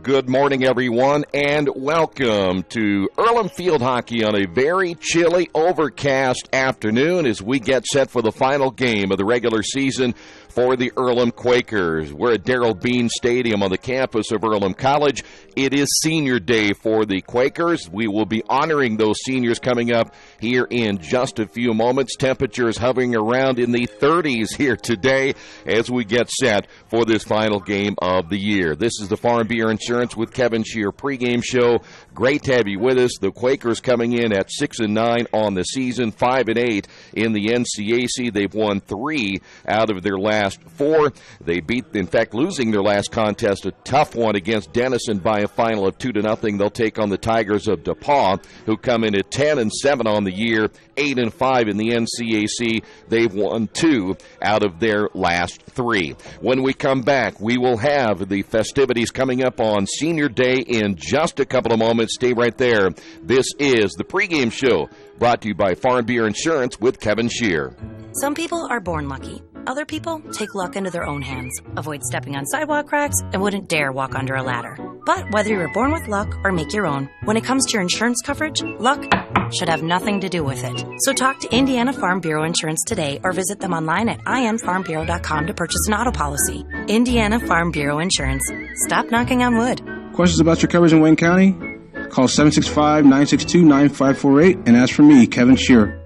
Good morning, everyone, and welcome to EARLHAM Field Hockey on a very chilly, overcast afternoon as we get set for the final game of the regular season for the EARLHAM Quakers. We're at Darrell Bean Stadium on the campus of EARLHAM College. It is senior day for the Quakers. We will be honoring those seniors coming up here in just a few moments. Temperatures hovering around in the 30s here today as we get set for this final game of the year. This is the Farm Bureau Insurance with Kevin Shear pregame show. Great to have you with us. The Quakers coming in at 6-9 on the season, 5-8 in the NCAC. They've won 3 out of their last 4. They beat, in fact, losing their last contest, a tough one against Denison by a final of 2-0. They'll take on the Tigers of DePAUW, who come in at 10-7 on the year, 8-5 in the NCAC. They've won 2 out of their last 3. When we come back, we will have the festivities coming up on Senior Day in just a couple of moments. Stay right there. This is the pregame show brought to you by Farm Bureau Insurance with Kevin Shear. Some people are born lucky. Other people take luck into their own hands, avoid stepping on sidewalk cracks, and wouldn't dare walk under a ladder. But whether you're born with luck or make your own, when it comes to your insurance coverage, luck should have nothing to do with it. So talk to Indiana Farm Bureau Insurance today or visit them online at infarmbureau.com to purchase an auto policy. Indiana Farm Bureau Insurance. Stop knocking on wood. Questions about your coverage in Wayne County? Call 765-962-9548 and ask for me, Kevin Shear.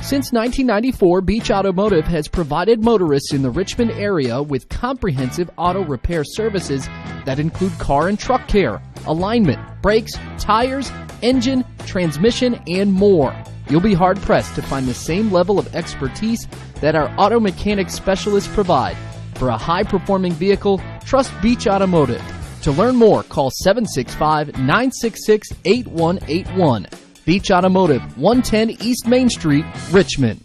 Since 1994, Beach Automotive has provided motorists in the Richmond area with comprehensive auto repair services that include car and truck care, alignment, brakes, tires, engine, transmission, and more. You'll be hard-pressed to find the same level of expertise that our auto mechanic specialists provide. For a high-performing vehicle, trust Beach Automotive. To learn more, call 765-966-8181. Beach Automotive, 110 East Main Street, Richmond.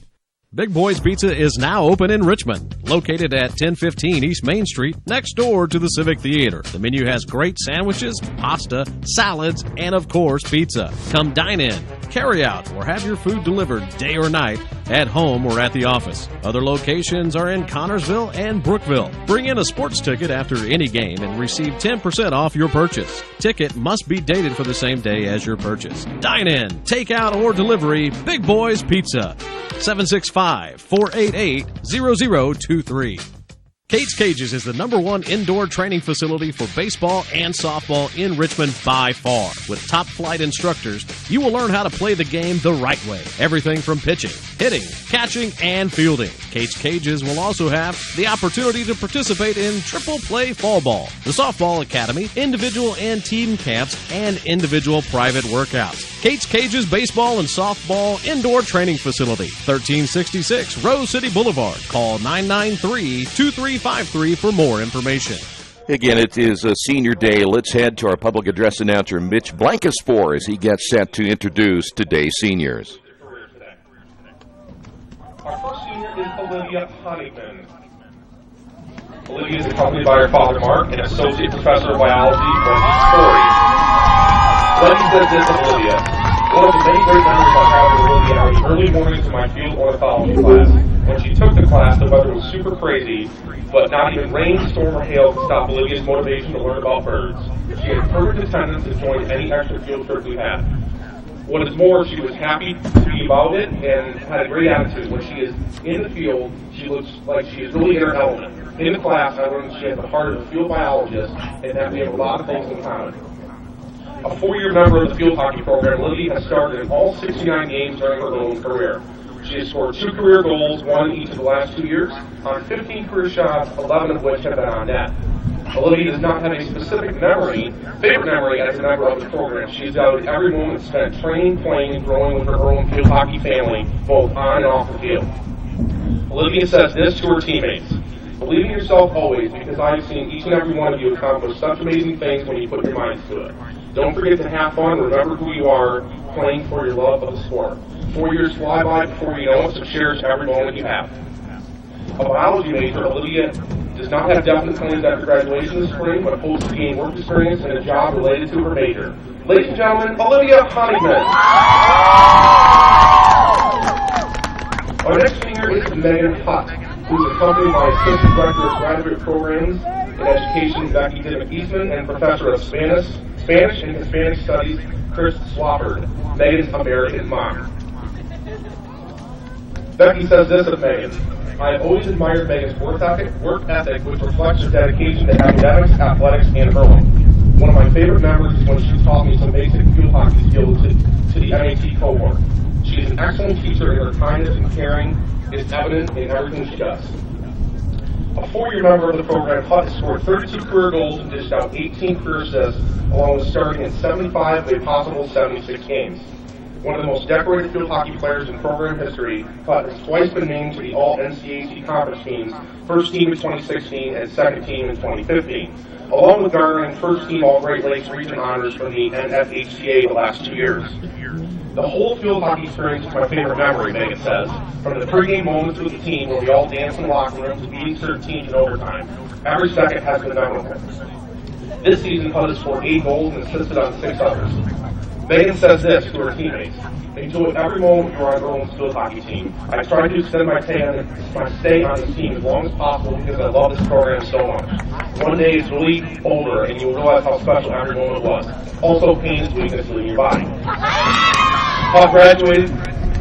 Big Boys Pizza is now open in Richmond, located at 1015 East Main Street, next door to the Civic Theater. The menu has great sandwiches, pasta, salads, and of course, pizza. Come dine in, carry out, or have your food delivered day or night, at home or at the office. Other locations are in Connorsville and Brookville. Bring in a sports ticket after any game and receive 10% off your purchase. Ticket must be dated for the same day as your purchase. Dine in, take out, or delivery, Big Boys Pizza. 765-488-0023. Kate's Cages is the #1 indoor training facility for baseball and softball in Richmond by far. With top flight instructors, you will learn how to play the game the right way. Everything from pitching, hitting, catching, and fielding. Kate's Cages will also have the opportunity to participate in triple play fall ball, the softball academy, individual and team camps, and individual private workouts. Kate's Cages Baseball and Softball Indoor Training Facility, 1366 Rose City Boulevard. Call 993-2353 for more information. Again, it is a senior day. Let's head to our public address announcer, Mitch Blankespoor, as he gets set to introduce today's seniors. Our first senior is Olivia Honeyman. Olivia is accompanied by her father, Mark, and Associate Professor of Biology, Wendy Story. Wendy says this of Olivia: one of the many great memories I have with Olivia are the early mornings of my field ornithology class. When she took the class, the weather was super crazy, but not even rain, storm, or hail could stop Olivia's motivation to learn about birds. She had perfect attendance and joined any extra field trip we had. What is more, she was happy to be about it and had a great attitude. When she is in the field, she looks like she is really in her element. In the class, I learned she has the heart of a field biologist and that we have a lot of things in common. A 4-year member of the field hockey program, Olivia has started in all 69 games during her own career. She has scored 2 career goals, 1 each of the last 2 years, on 15 career shots, 11 of which have been on net. Olivia does not have a specific favorite memory as a member of the program. She has valued every moment spent training, playing, and growing with her own field hockey family, both on and off the field. Olivia says this to her teammates: believe in yourself always, because I have seen each and every one of you accomplish such amazing things when you put your minds to it. Don't forget to have fun, remember who you are, playing for your love of the sport. 4 years fly by before you know it, so cherish every moment you have. A biology major, Olivia does not have definite plans after graduation this spring, but hopes to gain work experience and a job related to her major. Ladies and gentlemen, Olivia Honeyman. Our next senior is Megan Hutt, who is accompanied by Assistant Director of Graduate Programs, in Education, Becky Dimmick-Eastman, and Professor of Spanish and Hispanic Studies, Chris Swafford, Megan's American mom. Becky says this of Megan: I have always admired Megan's work ethic, which reflects her dedication to academics, athletics, and Earlham. One of my favorite memories is when she taught me some basic field hockey skills to the MAT cohort. She is an excellent teacher, and her kindness and caring is evident in everything she does. A 4-year member of the program, Hutt scored 32 career goals and dished out 18 career assists, along with starting in 75 of a possible 76 games. One of the most decorated field hockey players in program history, Hutt has twice been named to the All-NCAC Conference teams, first team in 2016 and second team in 2015, along with garnering first team All-Great Lakes region honors from the NFHCA the last 2 years. The whole field hockey experience is my favorite memory, Megan says, from the pregame moments with the team where we all dance in the locker room to beating certain teams in overtime. Every second has been memorable. This season, Hutt has scored 8 goals and assisted on 6 others. Megan says this to her teammates: enjoy every moment you are on Earlham's field hockey team. I try to extend my stay on this team as long as possible because I love this program so much. One day it's really over and you will realize how special every moment was. Also, pain is weakness leaving your body. Hutt graduated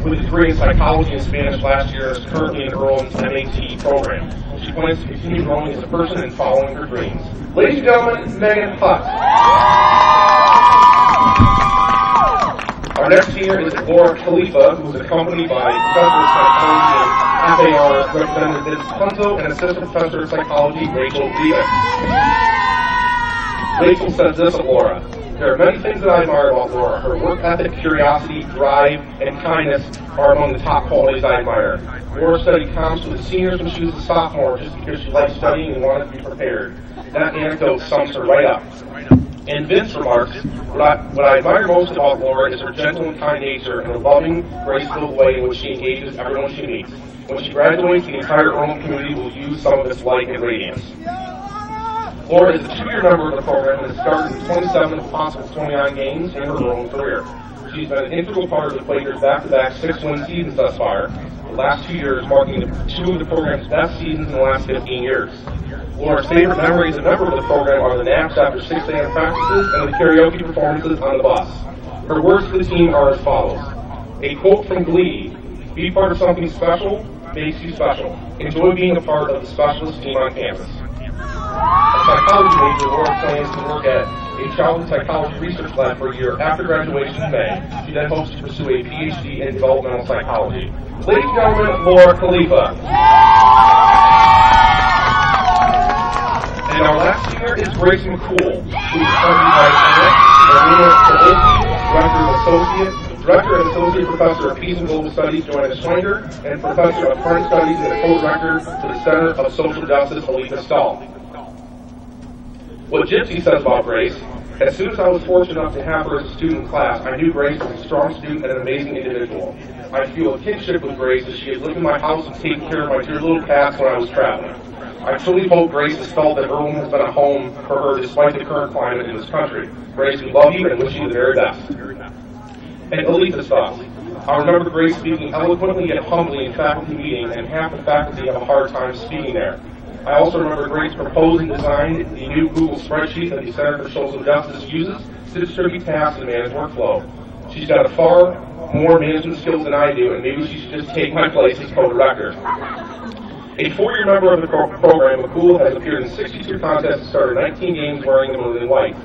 with a degree in psychology and Spanish last year and is currently in Earlham's MAT program. She plans to continue growing as a person and following her dreams. Ladies and gentlemen, Megan Hutt. Our next senior is Laura Khalifa, who is accompanied by Professor of Psychology and FAR Representative Punto and Assistant Professor of Psychology Rachel Rivas. Rachel says this of Laura: there are many things that I admire about Laura. Her work ethic, curiosity, drive, and kindness are among the top qualities I admire. Laura studied comps with the seniors when she was a sophomore just because she liked studying and wanted to be prepared. That anecdote sums her right up. And Vince remarks, what I admire most about Laura is her gentle and kind nature and the loving, graceful way in which she engages everyone she meets. When she graduates, the entire Earlham community will use some of this light and radiance. Laura is a 2-year member of the program and has started in 27 of possible 29 games in her Earlham career. She's been an integral part of the Quakers' back-to-back 6-win seasons thus far, the last 2 years marking 2 of the program's best seasons in the last 15 years. Laura's favorite memories as a member of the program are the naps after 6 a.m. practices and the karaoke performances on the bus. Her words for the team are as follows: a quote from Glee: be part of something special makes you special. Enjoy being a part of the specialist team on campus. A psychology major, Laura plans to work at a childhood psychology research lab for a year after graduation in May. She then hopes to pursue a PhD in developmental psychology. Ladies and gentlemen, Laura Khalifa. And our last senior is Grace McCool, who is accompanied by Marina Kowalski, Director and Associate Professor of Peace and Global Studies, Joanna Schwenger, and Professor of Foreign Studies and a Co-Director to the Center of Social Justice, Alita Stahl. What Gypsy says about Grace: as soon as I was fortunate enough to have her as a student in class, I knew Grace was a strong student and an amazing individual. I feel a kinship with Grace as she has lived in my house and taken care of my dear little cats when I was traveling. I truly hope Grace has felt that Earlham has been a home for her despite the current climate in this country. Grace, we love you and wish you the very best. And Alita's thoughts: I remember Grace speaking eloquently yet humbly in faculty meetings, and half the faculty have a hard time speaking there. I also remember Grace proposed and designed the new Google spreadsheet that the Center for Social Justice uses to distribute tasks and manage workflow. She's got far more management skills than I do, and maybe she should just take my place as co-director. A 4-year member of the program, McCool has appeared in 62 contests and started 19 games wearing the maroon and white.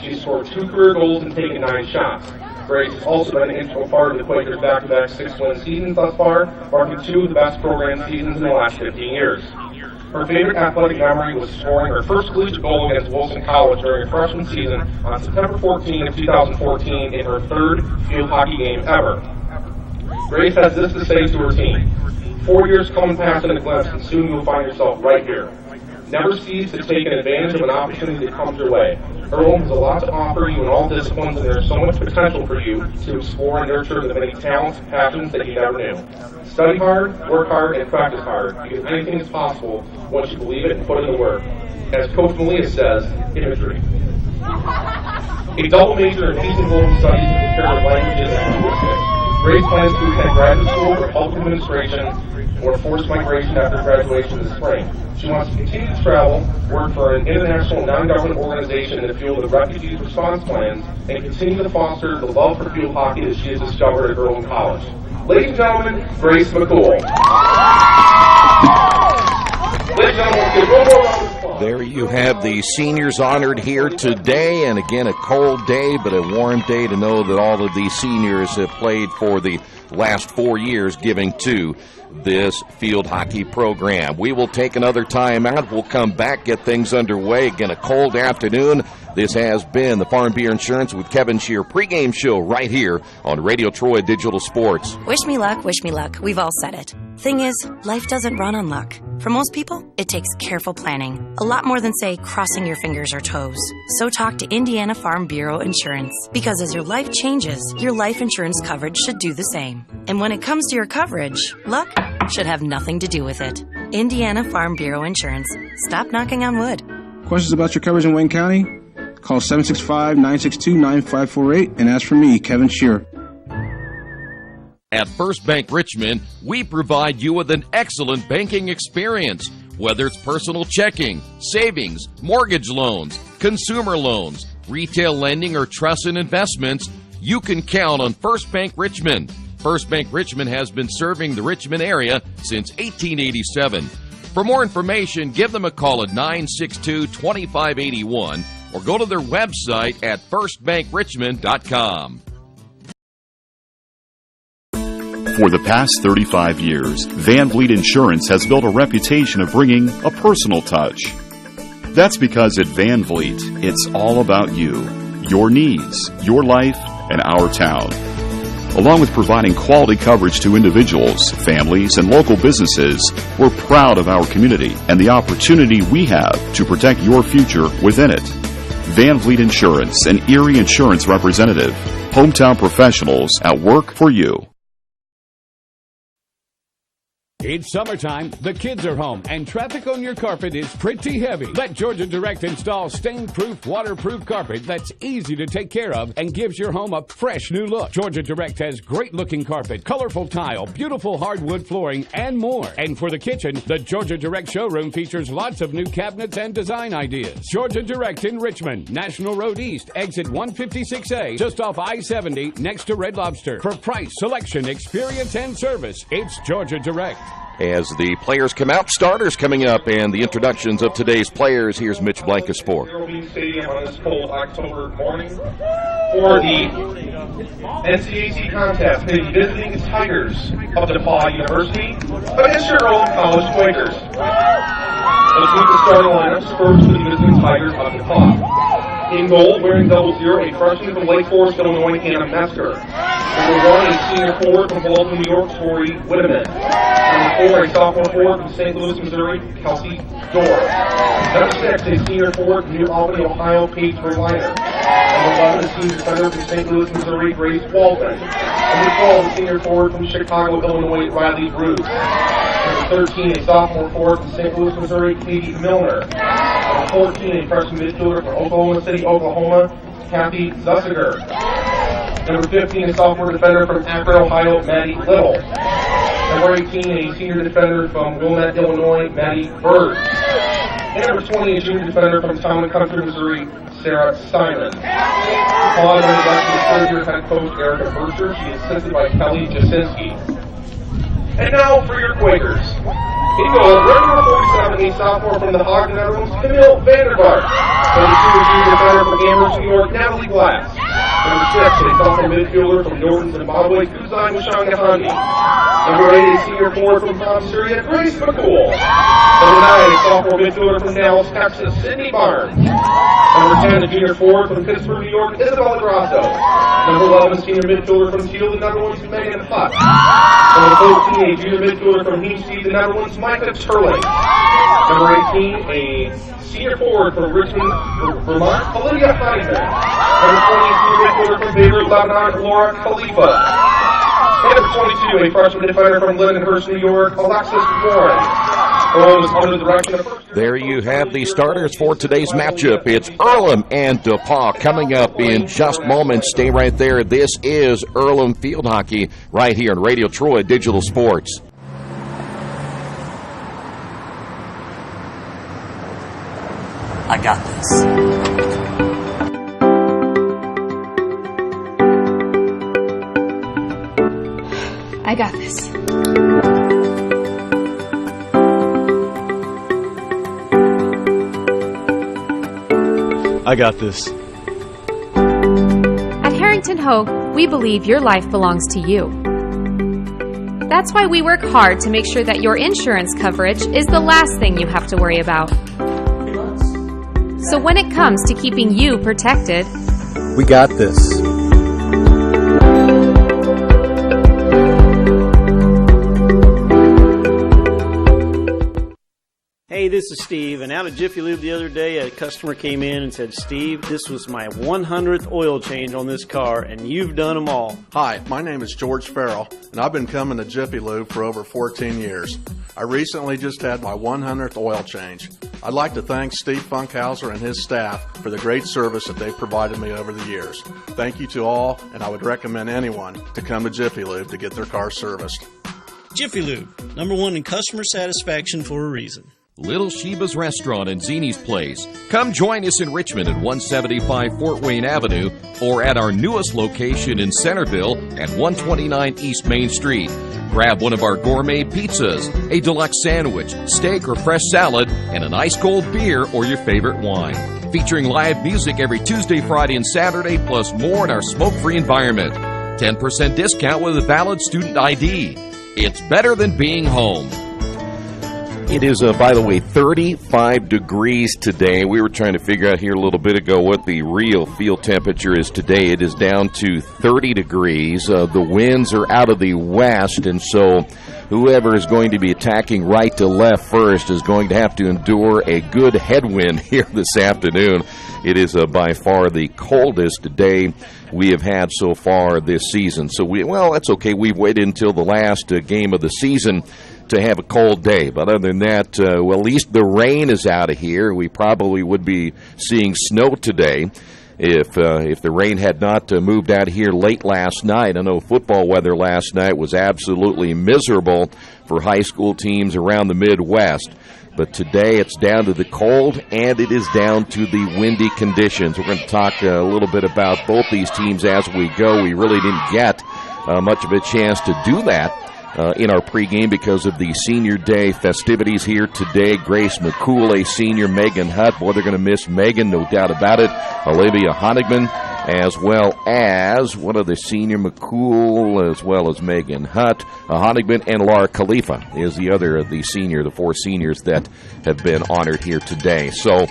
She's scored 2 career goals and taken 9 shots. Grace has also been an integral part of the Quakers' back-to-back 6-win seasons thus far, marking 2 of the best program seasons in the last 15 years. Her favorite athletic memory was scoring her first collegiate goal against Wilson College during her freshman season on September 14 of 2014 in her 3rd field hockey game ever. Grace has this to say to her team: 4 years come and pass in a glimpse, and soon you will find yourself right here. Never cease to take advantage of an opportunity that comes your way. Earlham has a lot to offer you in all disciplines, and there is so much potential for you to explore and nurture the many talents and passions that you never knew. Study hard, work hard, and practice hard, because anything is possible once you believe it and put in the work. As Coach Malia says, imagery. A double major in Peace and Global Studies is prepared with languages and linguistics. Grace plans to attend graduate school for public administration or forced migration after graduation this spring. She wants to continue to travel, work for an international non-government organization in the field of refugees response plans, and continue to foster the love for field hockey that she has discovered at her own college. Ladies and gentlemen, Grace McCool. Ladies and gentlemen, let's give one more round of applause. There you have the seniors honored here today, and again, a cold day, but a warm day to know that all of these seniors have played for the last 4 years, giving to this field hockey program. We will take another time out. We'll come back, get things underway. Again, a cold afternoon. This has been the Farm Beer Insurance with Kevin Shear pregame show right here on Radio Troy Digital Sports. Wish me luck, wish me luck. We've all said it. Thing is, life doesn't run on luck. For most people, it takes careful planning. A lot more than, say, crossing your fingers or toes. So talk to Indiana Farm Bureau Insurance. Because as your life changes, your life insurance coverage should do the same. And when it comes to your coverage, luck should have nothing to do with it. Indiana Farm Bureau Insurance. Stop knocking on wood. Questions about your coverage in Wayne County? Call 765-962-9548 and ask for me, Kevin Shear. At First Bank Richmond, we provide you with an excellent banking experience. Whether it's personal checking, savings, mortgage loans, consumer loans, retail lending, or trust and investments, you can count on First Bank Richmond. First Bank Richmond has been serving the Richmond area since 1887. For more information, give them a call at 962-2581 or go to their website at firstbankrichmond.com. For the past 35 years, Van Vliet Insurance has built a reputation of bringing a personal touch. That's because at Van Vliet, it's all about you, your needs, your life, and our town. Along with providing quality coverage to individuals, families, and local businesses, we're proud of our community and the opportunity we have to protect your future within it. Van Vliet Insurance, an Erie Insurance representative. Hometown professionals at work for you. It's summertime, the kids are home, and traffic on your carpet is pretty heavy. Let Georgia Direct install stain-proof, waterproof carpet that's easy to take care of and gives your home a fresh new look. Georgia Direct has great-looking carpet, colorful tile, beautiful hardwood flooring, and more. And for the kitchen, the Georgia Direct showroom features lots of new cabinets and design ideas. Georgia Direct in Richmond, National Road East, exit 156A, just off I-70, next to Red Lobster. For price, selection, experience, and service, it's Georgia Direct. As the players come out, starters coming up, and the introductions of today's players. Here's Mitch Blankensport. Stadium on this cold October morning for the NCAC contest. They visiting the Tigers of DePAUW University against your own college Quakers. Let's meet the starting lineups first for the visiting Tigers of DePAUW. In goal, wearing 00, a freshman from Lake Forest, Illinois, Hannah Mesker. Number 1, a senior forward from Bolton, New York, Tori Whitteman. Number 4, a sophomore forward from St. Louis, Missouri, Kelsey Dorr. Number 6, a senior forward from New Albany, Ohio, Paige Berliner. Number 11, a senior defender from St. Louis, Missouri, Grace Walton. Number 12, a senior forward from Chicago, Illinois, Riley Bruce. Number 13, a sophomore forward from St. Louis, Missouri, Katie Milner. Number 14, a freshman midfielder from Oklahoma City, Oklahoma, Kathy Zussiger. Number 15, a sophomore defender from Akron, Ohio, Maddie Little. Number 18, a senior defender from Wilmette, Illinois, Maddie Bird. And number 20, a junior defender from Town and Country, Missouri, Sarah Simon. Following the election of third-year head coach Erica Bercher, she is assisted by Kelly Jasinski. And now for your Quakers. In goal, number 47, a sophomore from the Ogden Netherlands, Camille Vandergaard. Number 2, a junior defender from Amherst, New York, Natalie Glass. Number 6, a sophomore midfielder from Norton, Zimbabwe, Kuzai Mushangahandi. Number 8, a senior forward from Tom Syria, Grace McCool. Number 9, a sophomore midfielder from Dallas, Texas, Sydney Barnes. Number 10, a junior forward from Pittsburgh, New York, Isabella Grasso. Number 11, a senior midfielder from Teal, the Netherlands, Megan Hutt. Number 13, a junior midfielder from Heemstede, the Netherlands, Micah Turling. Number 18, a senior forward from Richmond, Vermont, Olivia Heisman. Number 20, a senior midfielder from Beirut, Lebanon, Laura Khalifa. And number 22, a freshman defender from Lindenhurst, New York, Alexis Warren. Earlham is under the direction of first. There you have the starters for today's matchup. It's Earlham and DePAUW coming up in just moments. Stay right there. This is Earlham Field Hockey right here on Radio Troy Digital Sports. I got this. I got this. I got this. At Harrington Hogue, we believe your life belongs to you. That's why we work hard to make sure that your insurance coverage is the last thing you have to worry about. So when it comes to keeping you protected, We got this. Hey, this is Steve, and out at Jiffy Lube the other day, a customer came in and said, Steve, this was my 100th oil change on this car, and you've done them all. Hi, my name is George Farrell, and I've been coming to Jiffy Lube for over 14 years. I recently just had my 100th oil change. I'd like to thank Steve Funkhauser and his staff for the great service that they've provided me over the years. Thank you to all, and I would recommend anyone to come to Jiffy Lube to get their car serviced. Jiffy Lube, #1 in customer satisfaction for a reason. Little Sheba's Restaurant and Zini's Place. Come join us in Richmond at 175 Fort Wayne Avenue or at our newest location in Centerville at 129 East Main Street. Grab one of our gourmet pizzas, a deluxe sandwich, steak or fresh salad, and an ice-cold beer or your favorite wine. Featuring live music every Tuesday, Friday, and Saturday, plus more in our smoke-free environment. 10% discount with a valid student ID. It's better than being home. It is, by the way, 35 degrees today. We were trying to figure out here a little bit ago what the real field temperature is today. It is down to 30 degrees. The winds are out of the west, and so whoever is going to be attacking right to left first is going to have to endure a good headwind here this afternoon. It is by far the coldest day we have had so far this season. So, that's okay. We've waited until the last game of the season to have a cold day. But other than that, at least the rain is out of here. We probably would be seeing snow today if the rain had not moved out of here late last night. I know football weather last night was absolutely miserable for high school teams around the Midwest. But today it's down to the cold and it is down to the windy conditions. We're going to talk a little bit about both these teams as we go. We really didn't get much of a chance to do that in our pregame because of the Senior Day festivities here today. Grace McCool, a senior, Megan Hutt. Boy, they're going to miss Megan, no doubt about it. Olivia Honigman, as well as one of the senior, McCool, as well as Megan Hutt. Honigman and Laura Khalifa is the other of the senior, the four seniors that have been honored here today. So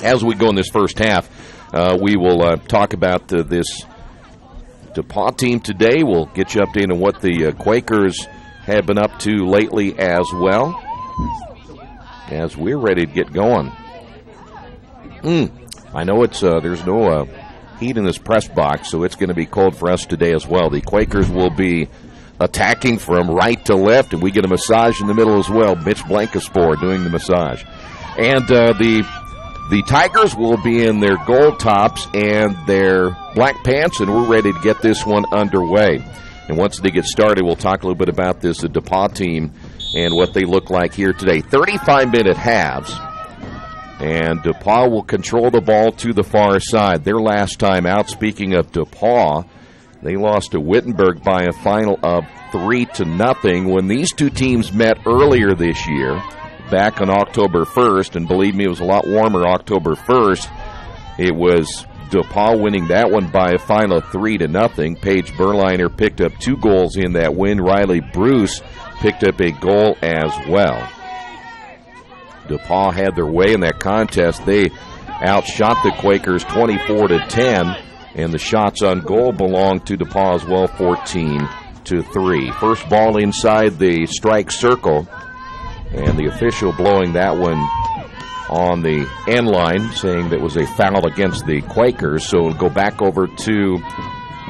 as we go in this first half, we will talk about this DePAUW team today. We'll get you updated on what the Quakers have been up to lately as well, as we're ready to get going. I know it's there's no heat in this press box, so it's going to be cold for us today as well. The Quakers will be attacking from right to left, and we get a massage in the middle as well. Mitch Blancaspor doing the massage. And the Tigers will be in their gold tops and their black pants, and we're ready to get this one underway. And once they get started, we'll talk a little bit about this DePAUW team and what they look like here today. 35-minute halves, and DePAUW will control the ball to the far side. Their last time out, speaking of DePAUW, they lost to Wittenberg by a final of 3-0. When these two teams met earlier this year, back on October 1st, and believe me, it was a lot warmer October 1st. It was DePAUW winning that one by a final of 3-0. Paige Berliner picked up 2 goals in that win. Riley Bruce picked up a goal as well. DePAUW had their way in that contest. They outshot the Quakers 24-10, and the shots on goal belonged to DePAUW as well, 14-3. First ball inside the strike circle, and the official blowing that one on the end line, saying that was a foul against the Quakers. So we'll go back over to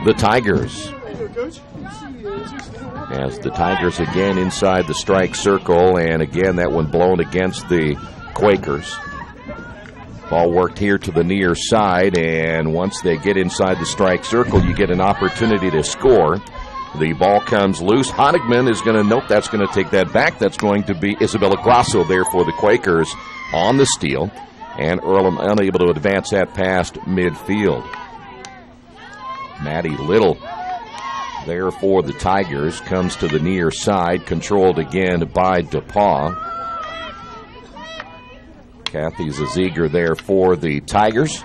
the Tigers. as the Tigers again inside the strike circle, and again that one blown against the Quakers. Ball worked here to the near side, and once they get inside the strike circle, you get an opportunity to score. The ball comes loose. Honigman is going to, nope, that's going to take that back. That's going to be Isabella Grasso there for the Quakers on the steal, and Earlham unable to advance that past midfield. Maddie Little there for the Tigers, comes to the near side, controlled again by DePAUW. Kathy Zaziger there for the Tigers.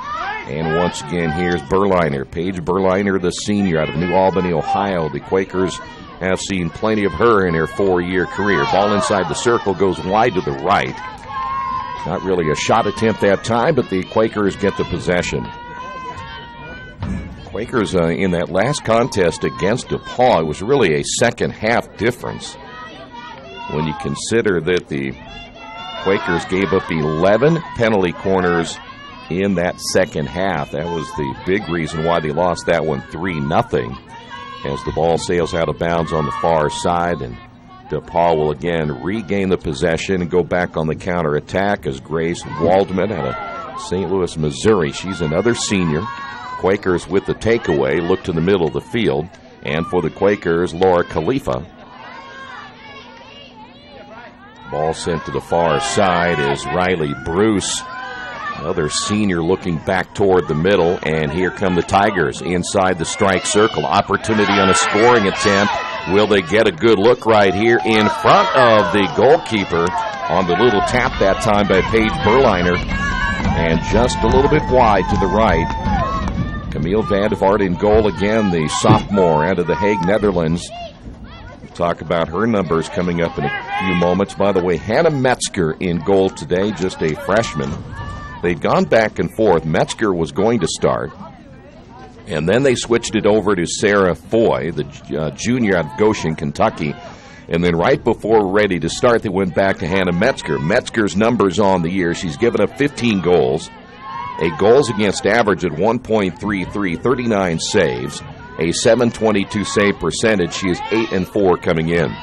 And once again, here's Berliner. Paige Berliner, the senior out of New Albany, Ohio. The Quakers have seen plenty of her in her 4-year career. Ball inside the circle, goes wide to the right. Not really a shot attempt that time, but the Quakers get the possession. Quakers in that last contest against DePaul, it was really a second-half difference when you consider that the Quakers gave up 11 penalty corners in that second half. That was the big reason why they lost that one 3-0, as the ball sails out of bounds on the far side, and DePaul will again regain the possession and go back on the counterattack as Grace Waldman out of St. Louis, Missouri. She's another senior. Quakers with the takeaway, look to the middle of the field, and for the Quakers, Laura Khalifa. Ball sent to the far side is Riley Bruce, another senior, looking back toward the middle, and here come the Tigers inside the strike circle. Opportunity on a scoring attempt. Will they get a good look right here in front of the goalkeeper on the little tap that time by Paige Berliner, and just a little bit wide to the right. Camille Vandevaart in goal again, the sophomore out of The Hague, Netherlands. We'll talk about her numbers coming up in a few moments. By the way, Hannah Metzger in goal today, just a freshman. They'd gone back and forth. Metzger was going to start, and then they switched it over to Sarah Foy, the junior out of Goshen, Kentucky. And then right before we're ready to start, they went back to Hannah Metzger. Metzger's numbers on the year, she's given up 15 goals, a goals against average at 1.33, 39 saves, a 722 save percentage. She is 8-4 coming in.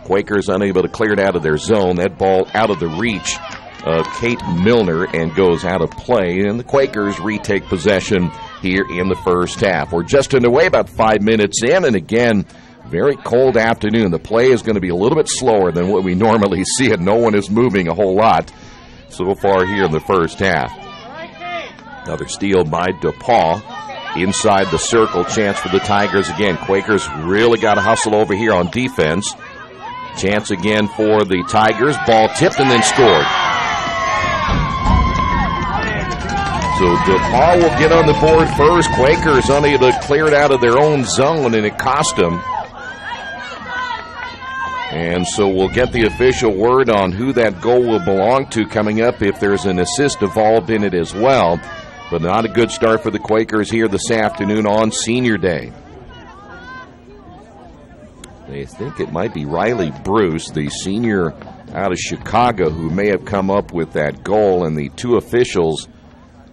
Quakers unable to clear it out of their zone. That ball out of the reach of Kate Milner and goes out of play, and the Quakers retake possession here in the first half. We're just underway, about 5 minutes in, and again, very cold afternoon. The play is going to be a little bit slower than what we normally see it. No one is moving a whole lot so far here in the first half. Another steal by DePaul. Inside the circle, chance for the Tigers again. Quakers really got to hustle over here on defense. Chance again for the Tigers. Ball tipped and then scored. So DePaul will get on the board first. Quakers unable to clear it out of their own zone, and it cost them. And so we'll get the official word on who that goal will belong to coming up, if there's an assist involved in it as well. But not a good start for the Quakers here this afternoon on Senior Day. They think it might be Riley Bruce, the senior out of Chicago, who may have come up with that goal, and the two officials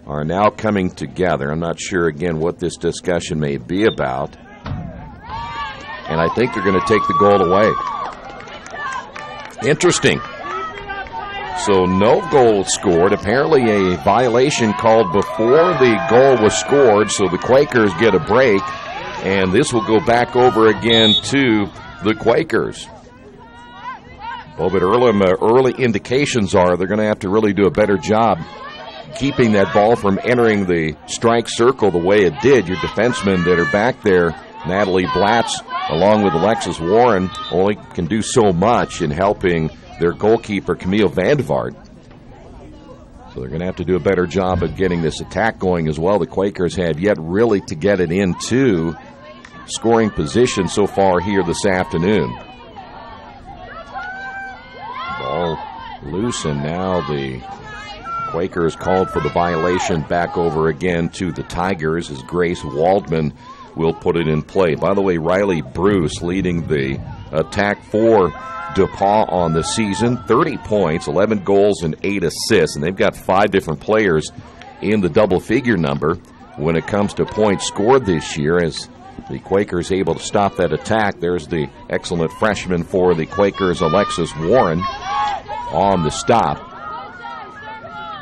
are now coming together. I'm not sure, again, what this discussion may be about. And I think they're going to take the goal away. Interesting. So no goal scored. Apparently a violation called before the goal was scored, so the Quakers get a break, and this will go back over again to the Quakers. Well, but early indications are they're going to have to really do a better job keeping that ball from entering the strike circle the way it did. Your defensemen that are back there, Natalie Blatz, along with Alexis Warren, only can do so much in helping their goalkeeper, Camille Vandevaart. So they're going to have to do a better job of getting this attack going as well. The Quakers have yet really to get it into scoring position so far here this afternoon. Ball loose, and now the Quakers called for the violation back over again to the Tigers as Grace Waldman will put it in play. By the way, Riley Bruce leading the attack for DePaul on the season. 30 points, 11 goals, and 8 assists. And they've got 5 different players in the double-figure number when it comes to points scored this year, as The Quakers able to stop that attack. There's the excellent freshman for the Quakers, Alexis Warren, on the stop.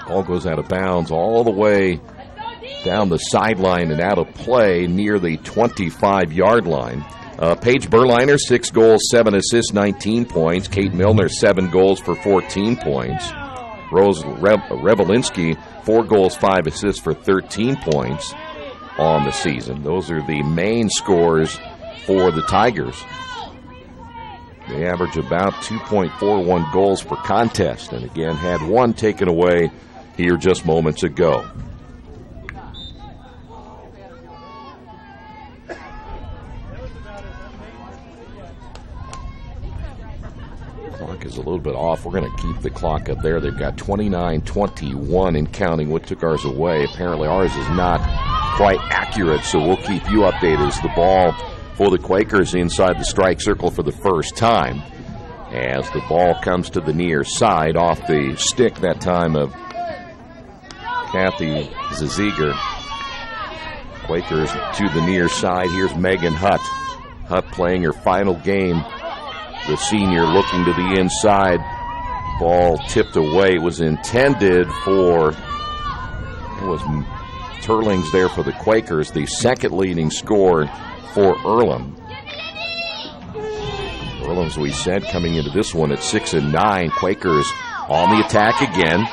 Ball goes out of bounds all the way down the sideline and out of play near the 25-yard line. Paige Berliner, 6 goals, 7 assists, 19 points. Kate Milner, 7 goals for 14 points. Rose Revelinski, 4 goals, 5 assists for 13 points on the season. Those are the main scores for the Tigers. They average about 2.41 goals per contest, and again had one taken away here just moments ago. Clock is a little bit off. We're going to keep the clock up there. They've got 29-21 and counting. What took ours away? Apparently ours is not quite accurate, so we'll keep you updated as the ball for the Quakers inside the strike circle for the first time. As the ball comes to the near side off the stick that time of Kathy Zaziger. Quakers to the near side. Here's Megan Hutt. Hutt playing her final game. The senior looking to the inside. Ball tipped away. It was intended for, it was Turlings there for the Quakers, the second leading scorer for EARLHAM. EARLHAM, as we said, coming into this one at 6-9. Quakers on the attack again.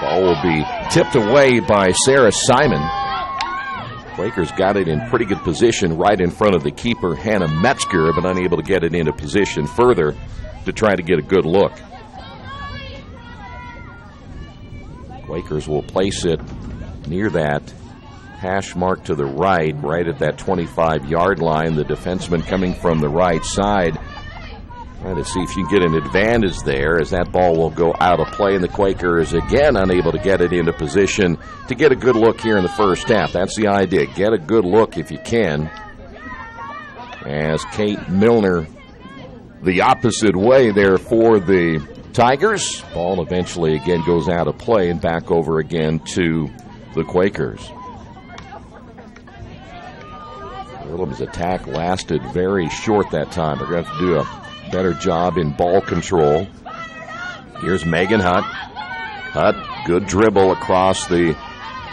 Ball will be tipped away by Sarah Simon. Quakers got it in pretty good position right in front of the keeper, Hannah Metzger, but unable to get it into position further to try to get a good look. Quakers will place it near that hash mark to the right at that 25-yard line. The defenseman coming from the right side, trying to see if you can get an advantage there as that ball will go out of play, and the Quakers again unable to get it into position to get a good look here in the first half. That's the idea. Get a good look if you can. As Kate Milner the opposite way there for the Tigers. Ball eventually again goes out of play and back over again to the Quakers. EARLHAM's attack lasted very short that time. They're going to have to do a better job in ball control. Here's Megan Hutt. Hutt, good dribble across the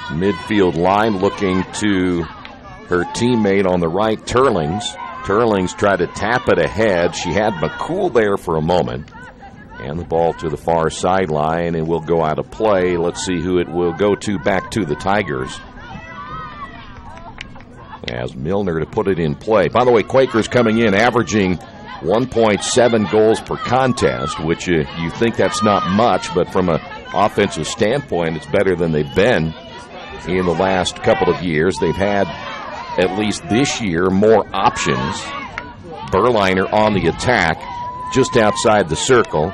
midfield line, looking to her teammate on the right, Turlings. Turlings tried to tap it ahead. She had McCool there for a moment. And the ball to the far sideline and will go out of play. Let's see who it will go to, back to the Tigers. As Milner to put it in play. By the way, Quakers coming in averaging 1.7 goals per contest, which you think that's not much, but from an offensive standpoint, it's better than they've been in the last couple of years. They've had, at least this year, more options. Berliner on the attack, just outside the circle.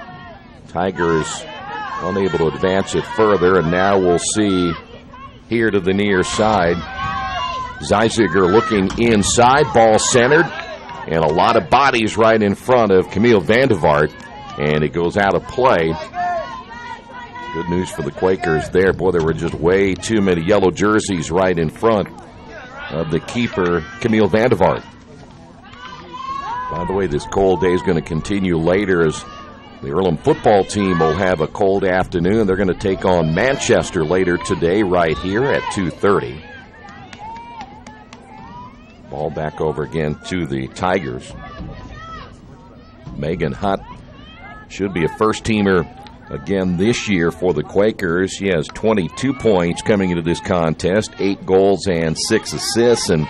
Tigers unable to advance it further, and now we'll see here to the near side. Zeisiger looking inside, ball centered, and a lot of bodies right in front of Camille Vandevart, and it goes out of play. Good news for the Quakers there. Boy, there were just way too many yellow jerseys right in front of the keeper, Camille Vandevart. By the way, this cold day is going to continue later as the EARLHAM football team will have a cold afternoon. They're going to take on Manchester later today right here at 2:30. Ball back over again to the Tigers. Megan Hutt should be a first-teamer again this year for the Quakers. She has 22 points coming into this contest, 8 goals and 6 assists. And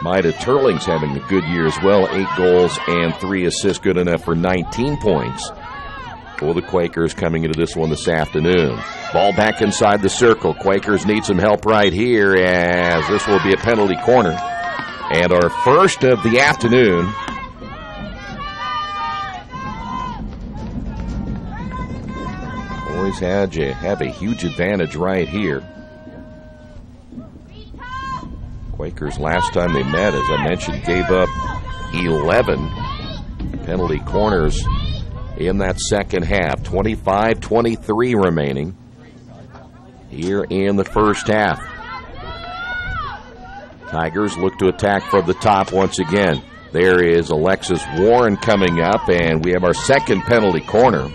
Maida Turlings having a good year as well, 8 goals and 3 assists, good enough for 19 points for the Quakers coming into this one this afternoon. Ball back inside the circle. Quakers need some help right here as this will be a penalty corner. And our first of the afternoon. Boys have a huge advantage right here. Quakers last time they met, as I mentioned, gave up 11 penalty corners in that second half. 25-23 remaining here in the first half. Tigers look to attack from the top once again. There is Alexis Warren coming up, and we have our second penalty corner.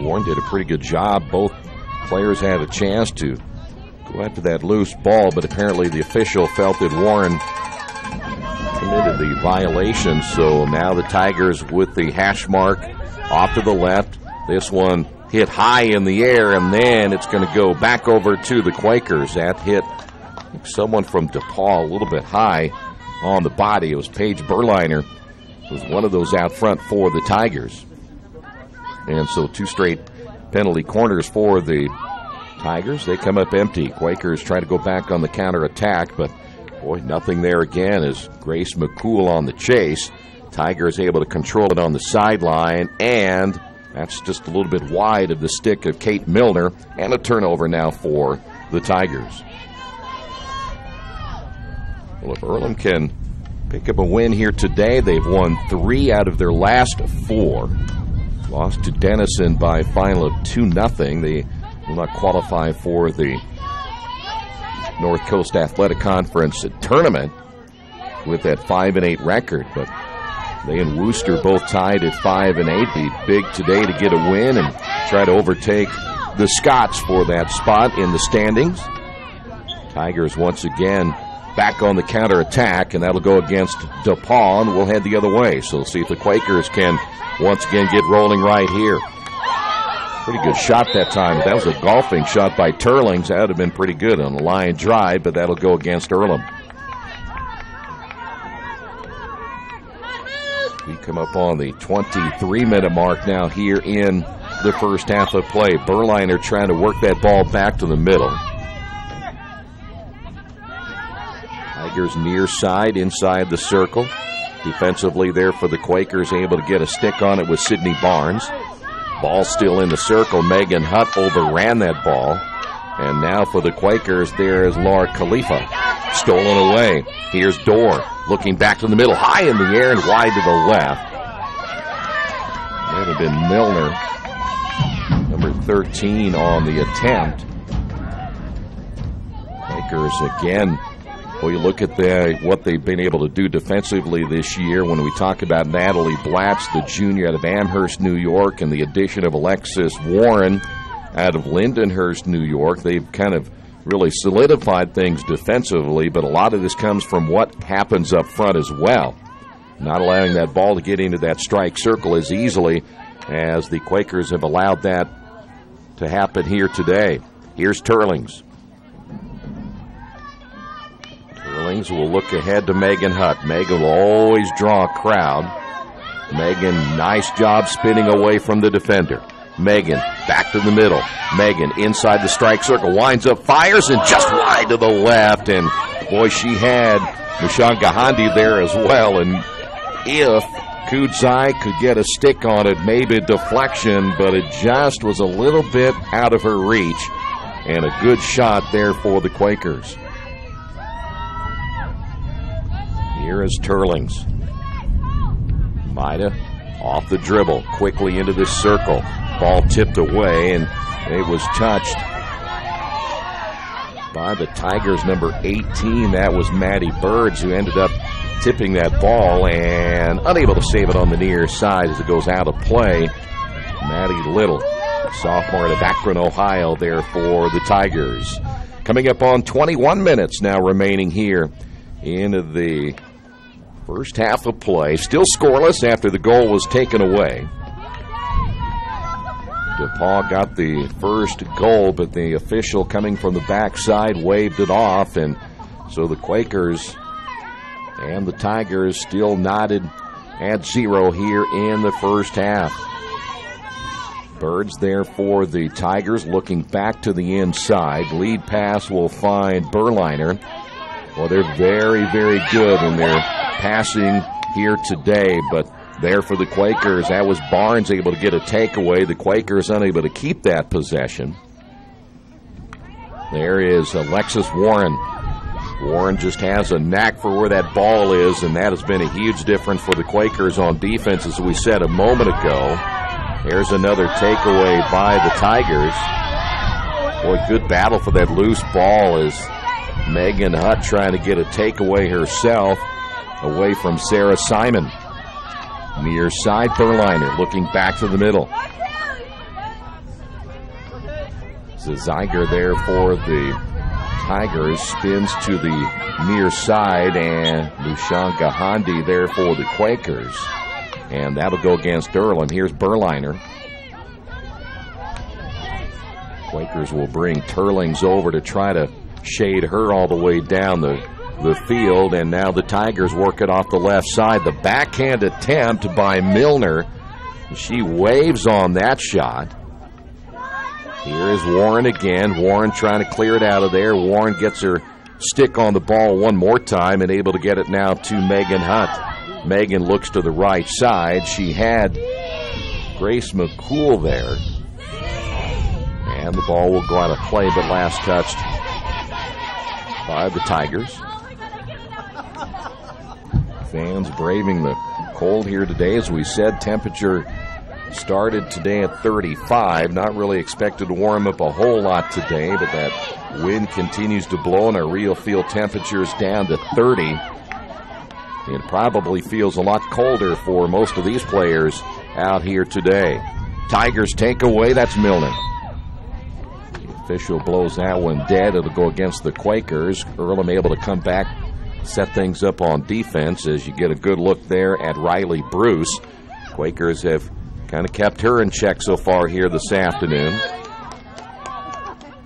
Warren did a pretty good job. Both players had a chance to go after that loose ball, but apparently the official felt that Warren committed the violation. So now the Tigers with the hash mark off to the left. This one hit high in the air, and then it's going to go back over to the Quakers. That hit someone from DePAUW a little bit high on the body. It was Paige Berliner. It was one of those out front for the Tigers. And so 2 straight penalty corners for the Tigers. They come up empty. Quakers try to go back on the counterattack, but boy, nothing there again as Grace McCool on the chase. Tigers able to control it on the sideline, and that's just a little bit wide of the stick of Kate Milner, and a turnover now for the Tigers. Well, if Earlham can pick up a win here today, they've won 3 out of their last 4. Lost to Denison by a final of 2-0. They will not qualify for the North Coast Athletic Conference tournament with that 5-8 record, but they and Worcester both tied at 5-8. Be big today to get a win and try to overtake the Scots for that spot in the standings. Tigers once again back on the counterattack, and that'll go against DePaul, and we'll head the other way. So we'll see if the Quakers can once again get rolling right here. Pretty good shot that time. That was a golfing shot by Turlings. That would have been pretty good on a line drive, but that'll go against Earlham. We come up on the 23-minute mark now here in the first half of play. Berliner trying to work that ball back to the middle. Tigers near side, inside the circle. Defensively there for the Quakers, able to get a stick on it with Sydney Barnes. Ball still in the circle. Megan Hutt overran that ball. And now for the Quakers, there is Laura Khalifa. Stolen away. Here's Dorr looking back to the middle, high in the air and wide to the left. That would have been Milner, number 13 on the attempt. Quakers again. Well, you look at what they've been able to do defensively this year when we talk about Natalie Blatz, the junior out of Amherst, New York, and the addition of Alexis Warren out of Lindenhurst, New York. They've kind of really solidified things defensively, but a lot of this comes from what happens up front as well. Not allowing that ball to get into that strike circle as easily as the Quakers have allowed that to happen here today. Here's Turlings. Turlings will look ahead to Megan Hutt. Megan will always draw a crowd. Megan, nice job spinning away from the defender. Megan, back to the middle. Megan, inside the strike circle, winds up, fires, and just wide to the left. And, boy, she had Nishan Gahandi there as well. And if Kudzai could get a stick on it, maybe a deflection, but it just was a little bit out of her reach. And a good shot there for the Quakers. Here is Turlings. Maida off the dribble, quickly into this circle. Ball tipped away, and it was touched by the Tigers' number 18. That was Maddie Birds, who ended up tipping that ball and unable to save it on the near side as it goes out of play. Maddie Little, sophomore out of Akron, Ohio, there for the Tigers. Coming up on 21 minutes now remaining here into the first half of play. Still scoreless after the goal was taken away. DePaul got the first goal, but the official coming from the backside waved it off, and so the Quakers and the Tigers still knotted at 0 here in the first half. Birds there for the Tigers, looking back to the inside. Lead pass will find Berliner. Well, they're very, very good in their passing here today, but there for the Quakers, that was Barnes able to get a takeaway. The Quakers unable to keep that possession. There is Alexis Warren. Warren just has a knack for where that ball is, and that has been a huge difference for the Quakers on defense, as we said a moment ago. There's another takeaway by the Tigers. Boy, good battle for that loose ball as Megan Hutt trying to get a takeaway herself away from Sarah Simon. Near side, Berliner looking back to the middle. Zeiger there for the Tigers, spins to the near side, and Lushan Gahandi there for the Quakers. And that'll go against Earlham. Here's Berliner. Quakers will bring Turlings over to try to shade her all the way down the field, and now the Tigers work it off the left side. The backhand attempt by Milner. She waves on that shot. Here is Warren again. Warren trying to clear it out of there. Warren gets her stick on the ball one more time and able to get it now to Megan Hutt. Megan looks to the right side. She had Grace McCool there. And the ball will go out of play, but last touched by the Tigers. Fans braving the cold here today. As we said, temperature started today at 35. Not really expected to warm up a whole lot today, but that wind continues to blow and our real field temperatures down to 30. It probably feels a lot colder for most of these players out here today. Tigers take away. That's Milner. The official blows that one dead. It'll go against the Quakers. Earlham able to come back, set things up on defense as you get a good look there at Riley Bruce. Quakers have kind of kept her in check so far here this afternoon.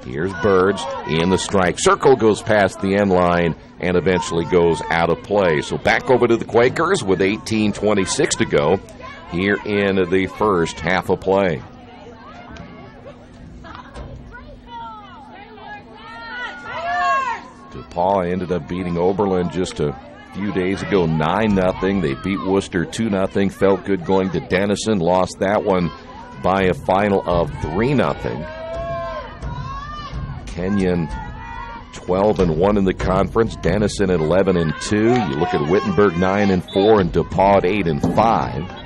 Here's Birds in the strike circle, goes past the end line and eventually goes out of play. So back over to the Quakers with 18:26 to go here in the first half of play. DePAUW ended up beating Oberlin just a few days ago, 9-0. They beat Worcester 2-0. Felt good going to Denison. Lost that one by a final of 3-0. Kenyon 12-1 in the conference. Denison at 11-2. You look at Wittenberg 9-4 and DePAUW at 8-5.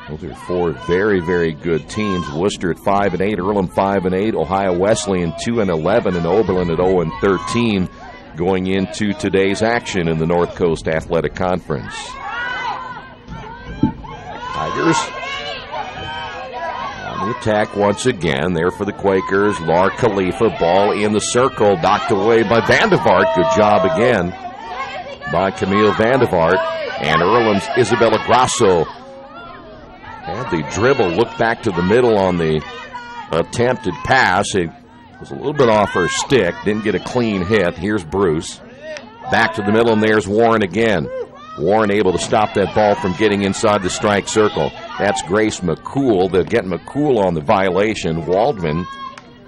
Those are four very, very good teams. Worcester at 5-8, Earlham 5-8, Ohio Wesleyan 2-11, and Oberlin at 0-13 going into today's action in the North Coast Athletic Conference. Tigers on the attack once again. There for the Quakers. Lar Khalifa, ball in the circle, knocked away by Vandevart. Good job again by Camille Vandevart. And Earlham's Isabella Grasso had the dribble, looked back to the middle on the attempted pass. It was a little bit off her stick, didn't get a clean hit. Here's Bruce. Back to the middle, and there's Warren again. Warren able to stop that ball from getting inside the strike circle. That's Grace McCool. They'll get McCool on the violation. Waldman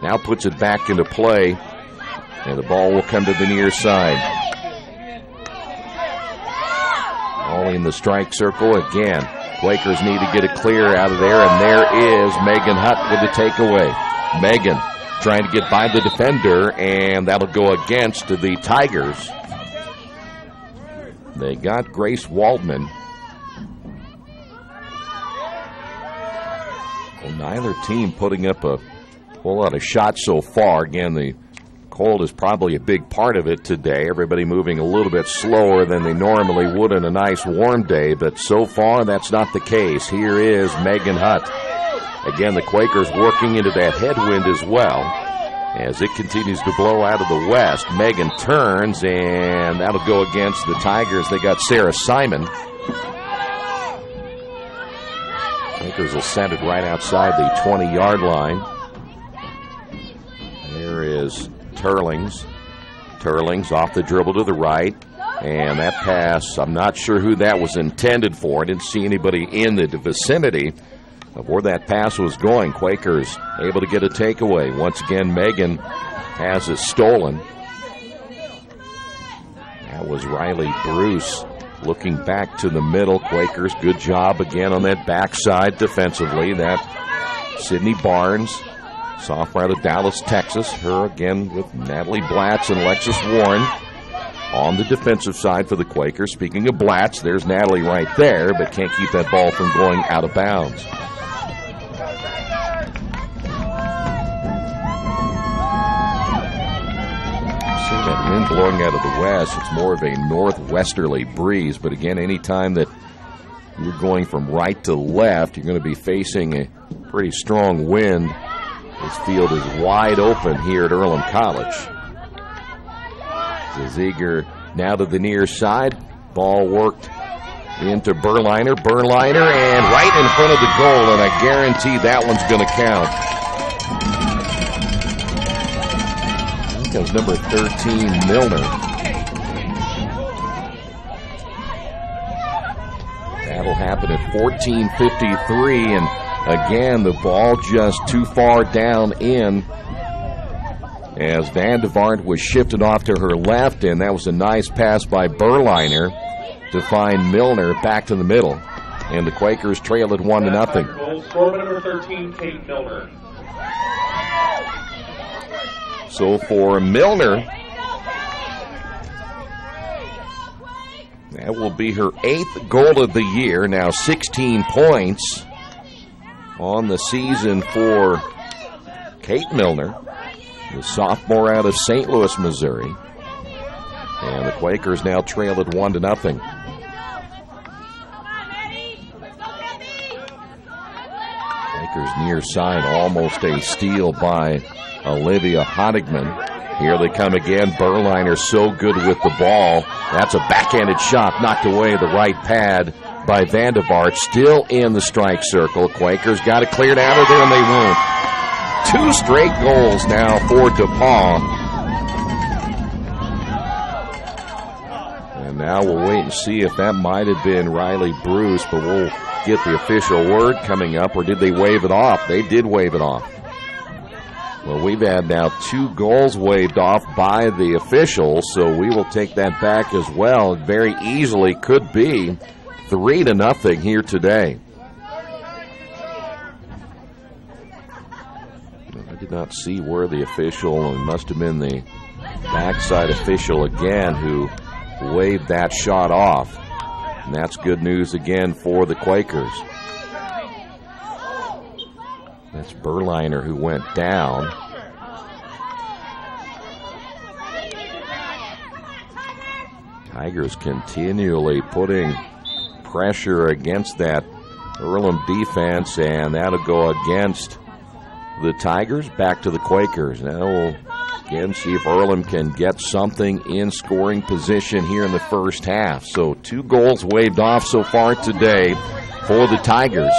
now puts it back into play, and the ball will come to the near side. Ball in the strike circle again. Quakers need to get it clear out of there, and there is Megan Hutt with the takeaway. Megan trying to get by the defender, and that'll go against the Tigers. They got Grace Waldman. Well, neither team putting up a whole lot of shots so far. Again, the cold is probably a big part of it today. Everybody moving a little bit slower than they normally would on a nice warm day, but so far that's not the case. Here is Megan Hutt. Again, the Quakers working into that headwind as well as it continues to blow out of the west. Megan turns, and that'll go against the Tigers. They got Sarah Simon. Quakers will send it right outside the 20-yard line. There is Turlings. Turlings off the dribble to the right. And that pass, I'm not sure who that was intended for. I didn't see anybody in the vicinity of where that pass was going. Quakers able to get a takeaway. Once again, Megan has it stolen. That was Riley Bruce looking back to the middle. Quakers, good job again on that backside defensively. That Sydney Barnes, sophomore out of Dallas, Texas. Her again with Natalie Blatz and Alexis Warren on the defensive side for the Quakers. Speaking of Blatz, there's Natalie right there, but can't keep that ball from going out of bounds. See that wind blowing out of the west. It's more of a northwesterly breeze, but again, anytime that you're going from right to left, you're going to be facing a pretty strong wind. This field is wide open here at Earlham College. Ziegler now to the near side. Ball worked into Berliner, and right in front of the goal, and I guarantee that one's going to count. I think that was number 13, Milner. That'll happen at 14:53, and again, the ball just too far down in as Van de Vaart was shifted off to her left, and that was a nice pass by Berliner to find Milner back to the middle. And the Quakers trail at 1-0. Goal scorer number 13, Kate Milner. So for Milner, that will be her 8th goal of the year. Now 16 points on the season for Kate Milner, the sophomore out of St. Louis, Missouri. And the Quakers now trail at 1-0. Quakers near side, almost a steal by Olivia Honigman. Here they come again. Berliner so good with the ball. That's a backhanded shot knocked away the right pad by Van de Vaart. Still in the strike circle. Quakers got it cleared out of there, and they won't. 2 straight goals now for DePAUW. And now we'll wait and see if that might have been Riley Bruce, but we'll get the official word coming up. Or did they wave it off? They did wave it off. Well, we've had now 2 goals waved off by the officials, so we will take that back as well. It very easily could be 3-0 here today. I did not see where the official, it must have been the backside official again who waved that shot off. And that's good news again for the Quakers. That's Berliner who went down. Tigers continually putting pressure against that Earlham defense, and that'll go against the Tigers. Back to the Quakers. Now we'll again see if Earlham can get something in scoring position here in the first half. So 2 goals waved off so far today for the Tigers.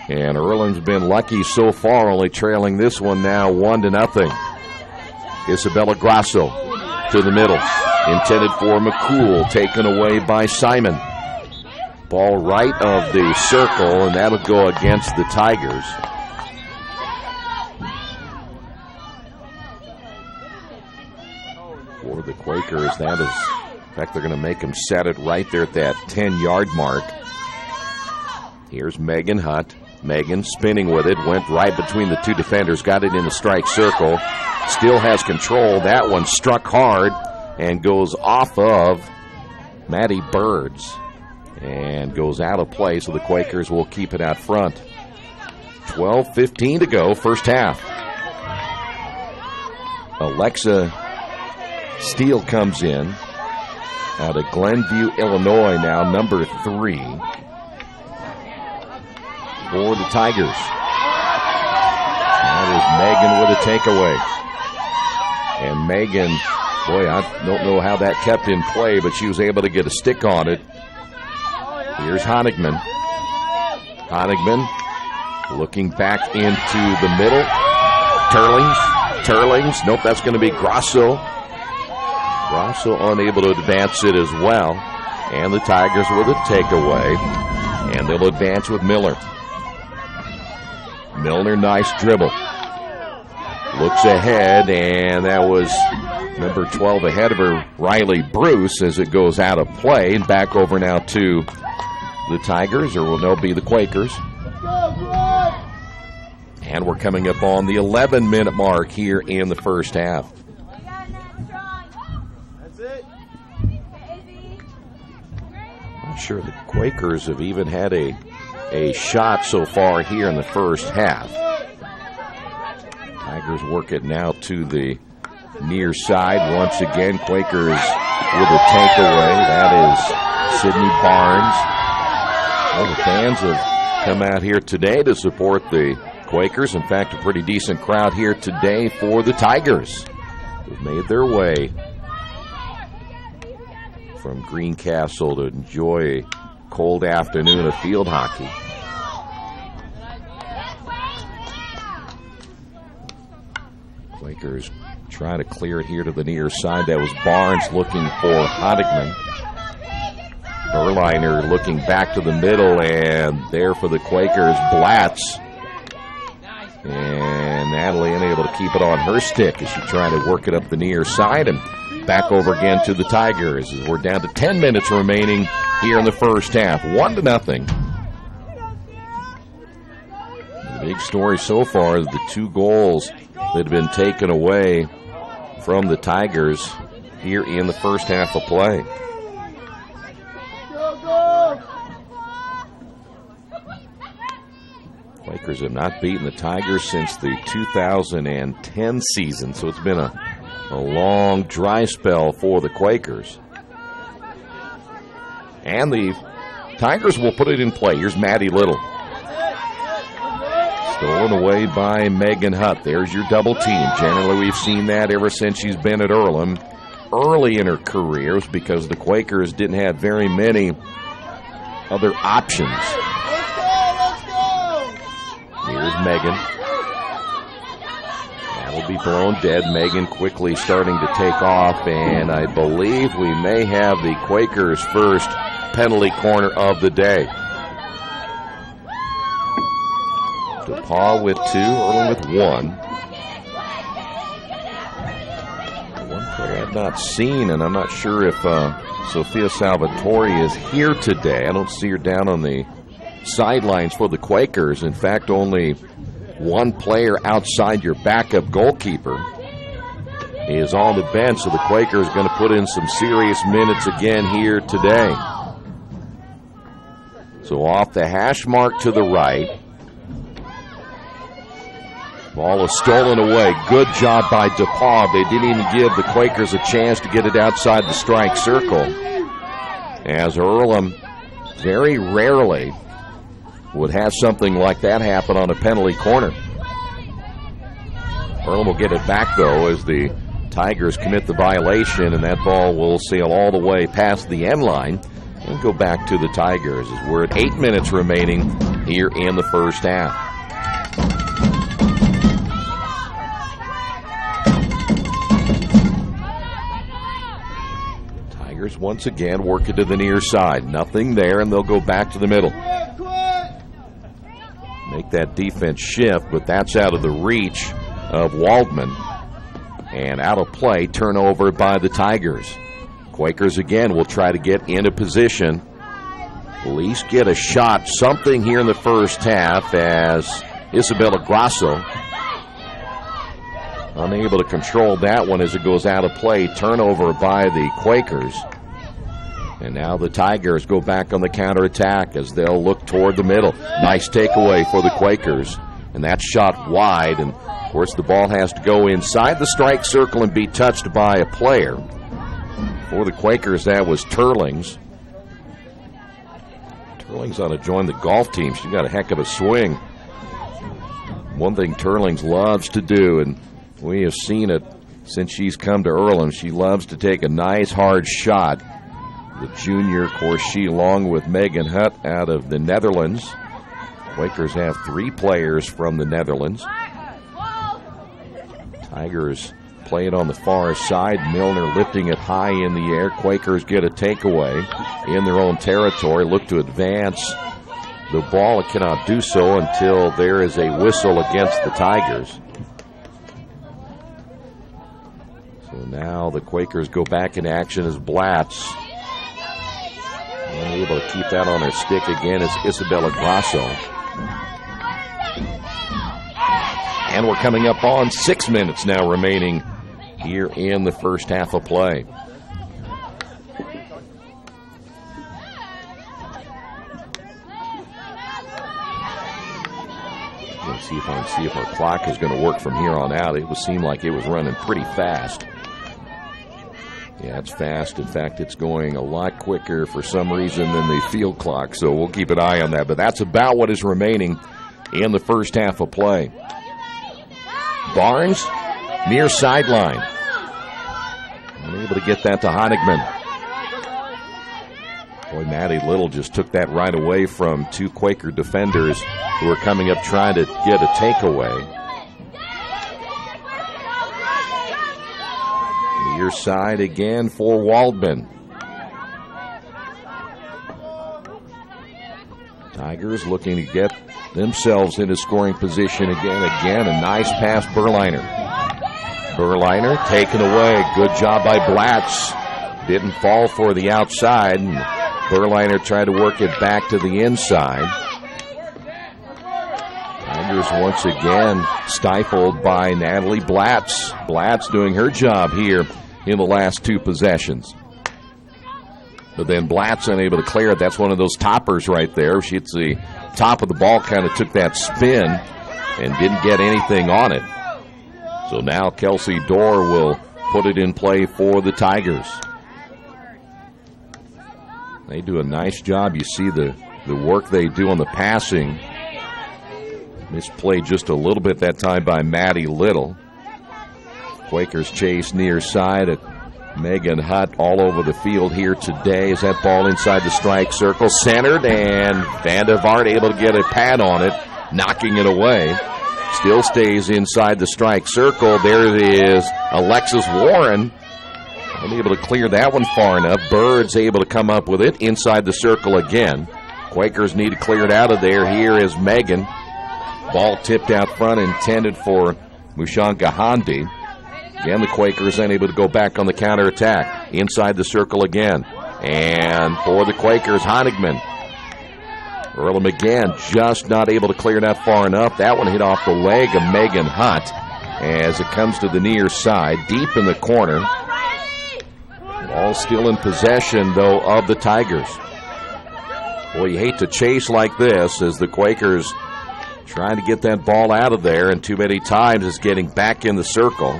And Earlham's been lucky so far, only trailing this one now 1-0. Isabella Grasso to the middle. Intended for McCool, taken away by Simon. Ball right of the circle, and that'll go against the Tigers. For the Quakers, that is, in fact, they're going to make them set it right there at that 10-yard mark. Here's Megan Hutt. Megan spinning with it, went right between the 2 defenders, got it in the strike circle, still has control. That one struck hard and goes off of Maddie Birds and goes out of play, so the Quakers will keep it out front. 12:15 to go, first half. Alexa Steele comes in out of Glenview, Illinois now, number 3. For the Tigers. That is Megan with a takeaway. And Megan, boy, I don't know how that kept in play, but she was able to get a stick on it. Here's Honigman. Honigman looking back into the middle. Turlings. Nope, that's going to be Grasso. Grasso unable to advance it as well. And the Tigers with a takeaway. And they'll advance with Miller. Milner, nice dribble. Looks ahead, and that was number 12 ahead of her, Riley Bruce, as it goes out of play. And back over now to the Tigers, or will no be the Quakers. And we're coming up on the 11-minute mark here in the first half. I'm sure the Quakers have even had a shot so far here in the first half. Tigers work it now to the near side. Once again, Quakers with a takeaway. That is Sidney Barnes. Well, the fans have come out here today to support the Quakers. In fact, a pretty decent crowd here today for the Tigers, who've made their way from Greencastle to enjoy a cold afternoon of field hockey. Quakers trying to clear it here to the near side. That was Barnes looking for Honigman. Berliner looking back to the middle, and there for the Quakers, Blatz. And Natalie unable to keep it on her stick as she tried to work it up the near side, and back over again to the Tigers as we're down to 10 minutes remaining here in the first half. 1-0. The big story so far is the 2 goals that have been taken away from the Tigers here in the first half of play. Quakers have not beaten the Tigers since the 2010 season, so it's been a long dry spell for the Quakers. And the Tigers will put it in play. Here's Maddie Little. Stolen away by Megan Hutt. There's your double team. Generally, we've seen that ever since she's been at Earlham. Early in her career, because the Quakers didn't have very many other options. Here's Megan. That'll be blown dead. Megan quickly starting to take off, and I believe we may have the Quakers' first penalty corner of the day. DePAUW with 2, Earlham with 1. One player I've not seen, and I'm not sure if Sophia Salvatore is here today. I don't see her down on the sidelines for the Quakers. In fact, only one player outside your backup goalkeeper is on the bench, so the Quakers going to put in some serious minutes again here today. So off the hash mark to the right. Ball is stolen away. Good job by DePAUW. They didn't even give the Quakers a chance to get it outside the strike circle, as Earlham very rarely would have something like that happen on a penalty corner. Earlham will get it back, though, as the Tigers commit the violation, and that ball will sail all the way past the end line and go back to the Tigers as we're at 8 minutes remaining here in the first half. Tigers once again work it to the near side. Nothing there, and they'll go back to the middle. Make that defense shift, but that's out of the reach of Waldman. And out of play, turnover by the Tigers. Quakers again will try to get into position. At least get a shot, something here in the first half, as Isabella Grasso unable to control that one as it goes out of play. Turnover by the Quakers. And now the Tigers go back on the counterattack as they'll look toward the middle. Nice takeaway for the Quakers. And that's shot wide. And, of course, the ball has to go inside the strike circle and be touched by a player. For the Quakers, that was Turlings. Turlings ought to join the golf team. She's got a heck of a swing. One thing Turlings loves to do, and we have seen it since she's come to Earlham, she loves to take a nice hard shot. The junior, of course, she along with Megan Hutt out of the Netherlands. Quakers have 3 players from the Netherlands. Tigers play it on the far side. Milner lifting it high in the air. Quakers get a takeaway in their own territory. Look to advance the ball. It cannot do so until there is a whistle against the Tigers. So now the Quakers go back in action as Blatz. Unable to keep that on her stick again is Isabella Grasso. And we're coming up on 6 minutes now remaining here in the first half of play. See if our clock is going to work from here on out. It would seem like it was running pretty fast. Yeah, it's fast. In fact, it's going a lot quicker for some reason than the field clock, so we'll keep an eye on that. But that's about what is remaining in the first half of play. Barnes, near sideline. Unable to get that to Honigman. Boy, Maddie Little just took that right away from two Quaker defenders who were coming up trying to get a takeaway. Near side again for Waldman. Tigers looking to get themselves into scoring position again. Again, a nice pass, Berliner. Berliner taken away. Good job by Blatz. Didn't fall for the outside. And Berliner tried to work it back to the inside. Tigers once again stifled by Natalie Blatz. Blatz doing her job here in the last two possessions. But then Blatz unable to clear it. That's one of those toppers right there. She hits the top of the ball, kind of took that spin and didn't get anything on it. So now Kelsey Dorr will put it in play for the Tigers. They do a nice job. You see the work they do on the passing. Misplayed just a little bit that time by Maddie Little. Quakers chase near side at Megan Hutt all over the field here today. Is that ball inside the strike circle? Centered, and Vandevart able to get a pad on it, knocking it away. Still stays inside the strike circle. There it is, Alexis Warren. Unable to clear that one far enough. Bird's able to come up with it inside the circle again. Quakers need to clear it out of there. Here is Megan. Ball tipped out front, intended for Mushanka Handi. Again, the Quakers unable to go back on the counterattack. Inside the circle again. And for the Quakers, Honigman. Earlham again, just not able to clear that far enough. That one hit off the leg of Megan Hutt as it comes to the near side, deep in the corner. All still in possession, though, of the Tigers. Boy, you hate to chase like this as the Quakers trying to get that ball out of there, and too many times it's getting back in the circle.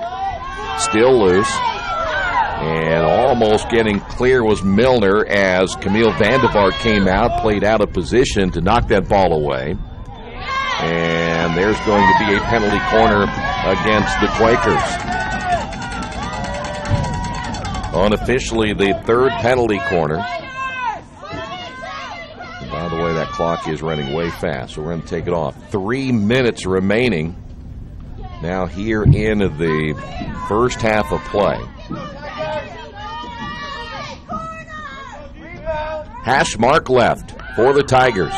Still loose. And almost getting clear was Milner as Camille Vandevart came out, played out of position to knock that ball away. And there's going to be a penalty corner against the Quakers. Unofficially, the third penalty corner. And by the way, that clock is running way fast, so we're going to take it off. 3 minutes remaining now here in the first half of play. Hash mark left for the Tigers.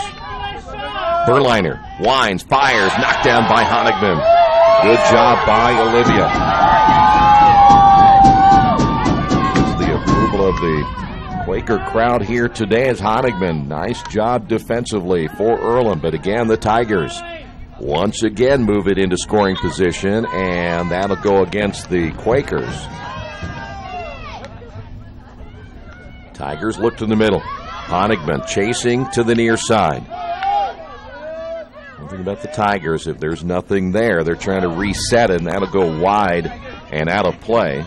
Berliner winds, fires, knocked down by Honigman. Good job by Olivia. The approval of the Quaker crowd here today is Honigman. Nice job defensively for Earlham, but again, the Tigers once again move it into scoring position, and that'll go against the Quakers. Tigers look to the middle. Honigman chasing to the near side. One thing about the Tigers, if there's nothing there, they're trying to reset it, and that'll go wide and out of play.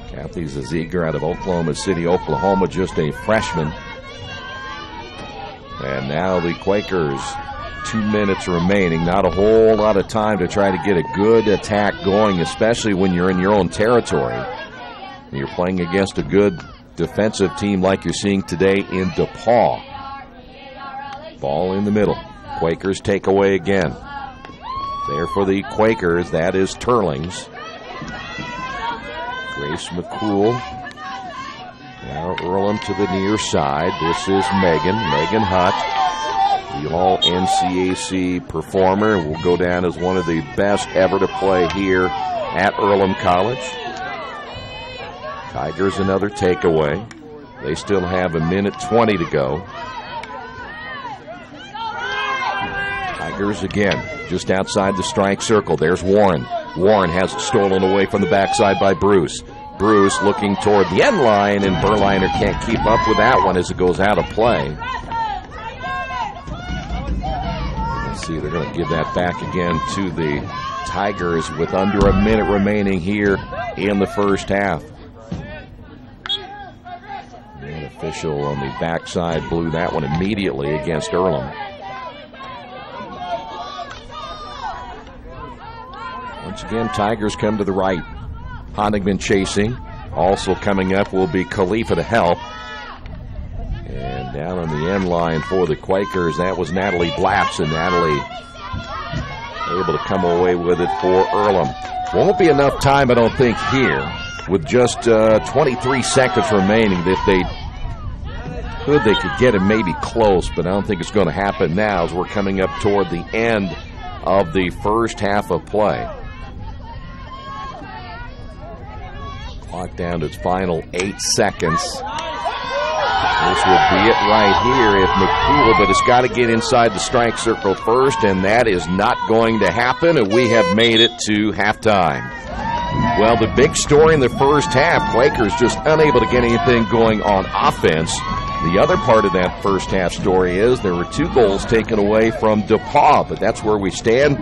Kathy Zaziger out of Oklahoma City, Oklahoma, just a freshman. And now the Quakers, 2 minutes remaining. Not a whole lot of time to try to get a good attack going, especially when you're in your own territory. You're playing against a good defensive team like you're seeing today in DePAUW. Ball in the middle. Quakers take away again. There for the Quakers, that is Turlings. Grace McCool. Now Earlham to the near side. This is Megan Hutt, the all-NCAC performer. Will go down as one of the best ever to play here at Earlham College. Tigers another takeaway. They still have 1:20 to go. Tigers again, just outside the strike circle. There's Warren. Warren has it stolen away from the backside by Bruce. Bruce looking toward the end line, and Berliner can't keep up with that one as it goes out of play. see, they're going to give that back again to the Tigers with under a minute remaining here in the first half. An official on the backside blew that one immediately against Earlham. Once again, Tigers come to the right. Honigman chasing. Also coming up will be Khalifa to help. And down on the end line for the Quakers, that was Natalie Blatz, and Natalie able to come away with it for Earlham. Won't be enough time, I don't think, here with just 23 seconds remaining. If they could get it maybe close, but I don't think it's going to happen now as we're coming up toward the end of the first half of play. Clock down to its final 8 seconds. This would be it right here if McCool, but it's got to get inside the strike circle first, and that is not going to happen, and we have made it to halftime. Well, the big story in the first half, Quakers just unable to get anything going on offense. The other part of that first half story is there were 2 goals taken away from DePAUW, but that's where we stand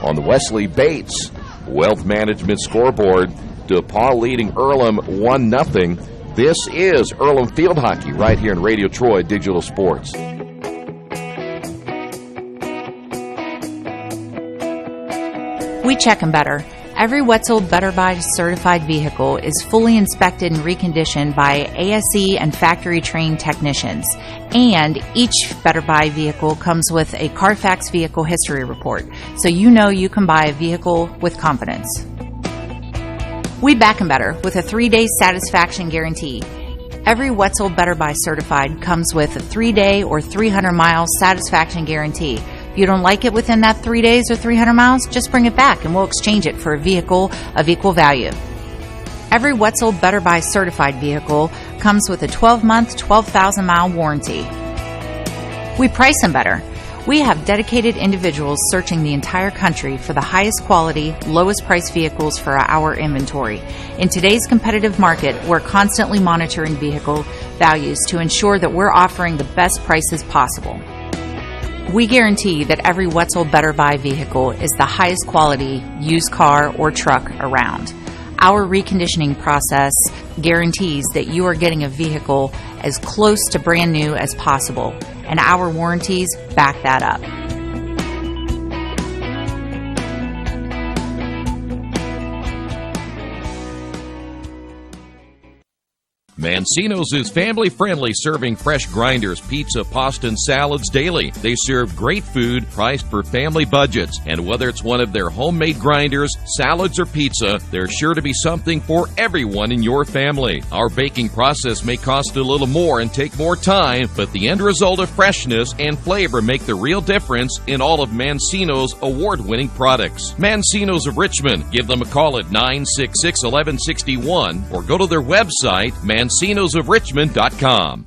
on the Wesley Bates Wealth Management scoreboard. DePAUW leading Earlham 1-0. This is Earlham Field Hockey right here in Radio Troy Digital Sports. We check them better. Every Wetzel Better Buy certified vehicle is fully inspected and reconditioned by ASE and factory-trained technicians. And each Better Buy vehicle comes with a Carfax vehicle history report, so you know you can buy a vehicle with confidence. We back them better with a 3-day satisfaction guarantee. Every Wetzel Better Buy certified comes with a 3-day or 300-mile satisfaction guarantee. If you don't like it within that 3 days or 300 miles, just bring it back and we'll exchange it for a vehicle of equal value. Every Wetzel Better Buy certified vehicle comes with a 12-month, 12,000-mile warranty. We price them better. We have dedicated individuals searching the entire country for the highest quality, lowest price vehicles for our inventory. In today's competitive market, we're constantly monitoring vehicle values to ensure that we're offering the best prices possible. We guarantee that every Wetzel Better Buy vehicle is the highest quality used car or truck around. Our reconditioning process guarantees that you are getting a vehicle as close to brand new as possible, and our warranties back that up. Mancino's is family-friendly, serving fresh grinders, pizza, pasta, and salads daily. They serve great food priced for family budgets. And whether it's one of their homemade grinders, salads, or pizza, there's sure to be something for everyone in your family. Our baking process may cost a little more and take more time, but the end result of freshness and flavor make the real difference in all of Mancino's award-winning products. Mancino's of Richmond. Give them a call at 966-1161 or go to their website, mancinosofrichmond.com.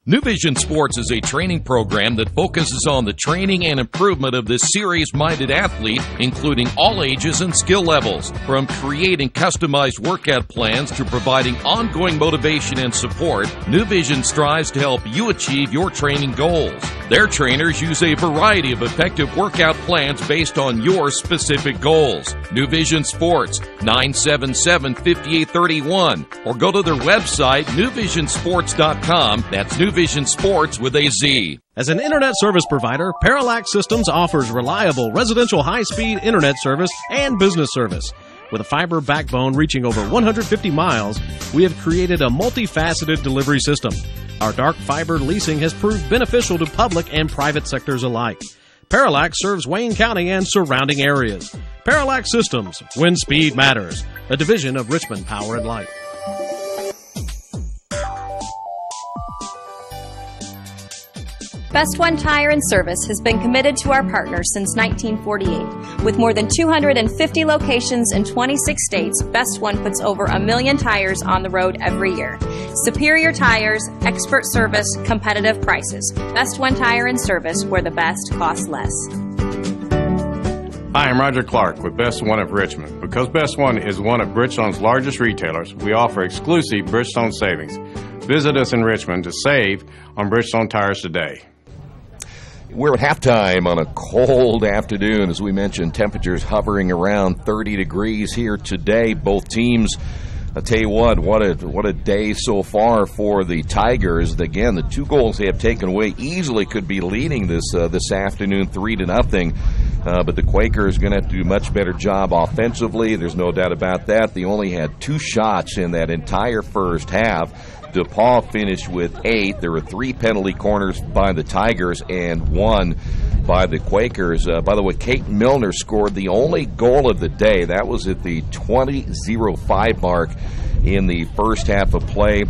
New Vision Sports is a training program that focuses on the training and improvement of this serious-minded athlete, including all ages and skill levels. From creating customized workout plans to providing ongoing motivation and support, New Vision strives to help you achieve your training goals. Their trainers use a variety of effective workout plans based on your specific goals. New Vision Sports, 977-5831, or go to their website, newvisionsports.com. That's New Vision Sports with a Z. As an internet service provider, Parallax Systems offers reliable residential high-speed internet service and business service. With a fiber backbone reaching over 150 miles, we have created a multifaceted delivery system. Our dark fiber leasing has proved beneficial to public and private sectors alike. Parallax serves Wayne County and surrounding areas. Parallax Systems, when speed matters, a division of Richmond Power and Light. Best One Tire and Service has been committed to our partners since 1948. With more than 250 locations in 26 states, Best One puts over 1 million tires on the road every year. Superior tires, expert service, competitive prices. Best One Tire and Service, where the best costs less. Hi, I'm Roger Clark with Best One of Richmond. Because Best One is one of Bridgestone's largest retailers, we offer exclusive Bridgestone savings. Visit us in Richmond to save on Bridgestone tires today. We're at halftime on a cold afternoon. As we mentioned, temperatures hovering around 30 degrees here today. Both teams, I'll tell you what a day so far for the Tigers. Again, the 2 goals they have taken away easily could be leading this afternoon 3-0. But the Quakers are going to have to do a much better job offensively. There's no doubt about that. They only had 2 shots in that entire first half. DePAUW finished with 8. There were 3 penalty corners by the Tigers and 1 by the Quakers. By the way, Kate Milner scored the only goal of the day. That was at the 20:05 mark in the first half of play.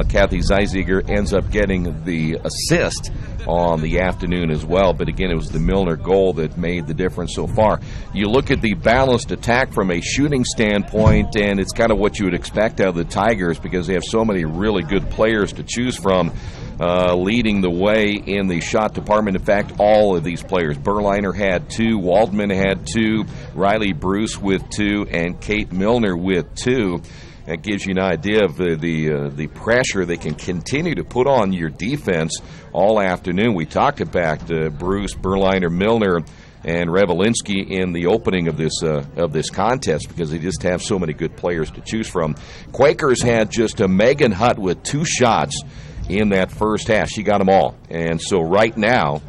Kathy Zeisiger ends up getting the assist on the afternoon as well. But again, it was the Milner goal that made the difference so far. You look at the balanced attack from a shooting standpoint, and it's kind of what you would expect out of the Tigers because they have so many really good players to choose from. Leading the way in the shot department. In fact, all of these players. Berliner had 2, Waldman had 2, Riley Bruce with 2, and Kate Milner with 2. That gives you an idea of the pressure they can continue to put on your defense all afternoon. We talked about Bruce, Berliner, Milner, and Revelinski in the opening of this contest because they just have so many good players to choose from. Quakers had just a Megan Hutt with 2 shots in that first half. She got them all. And so right now,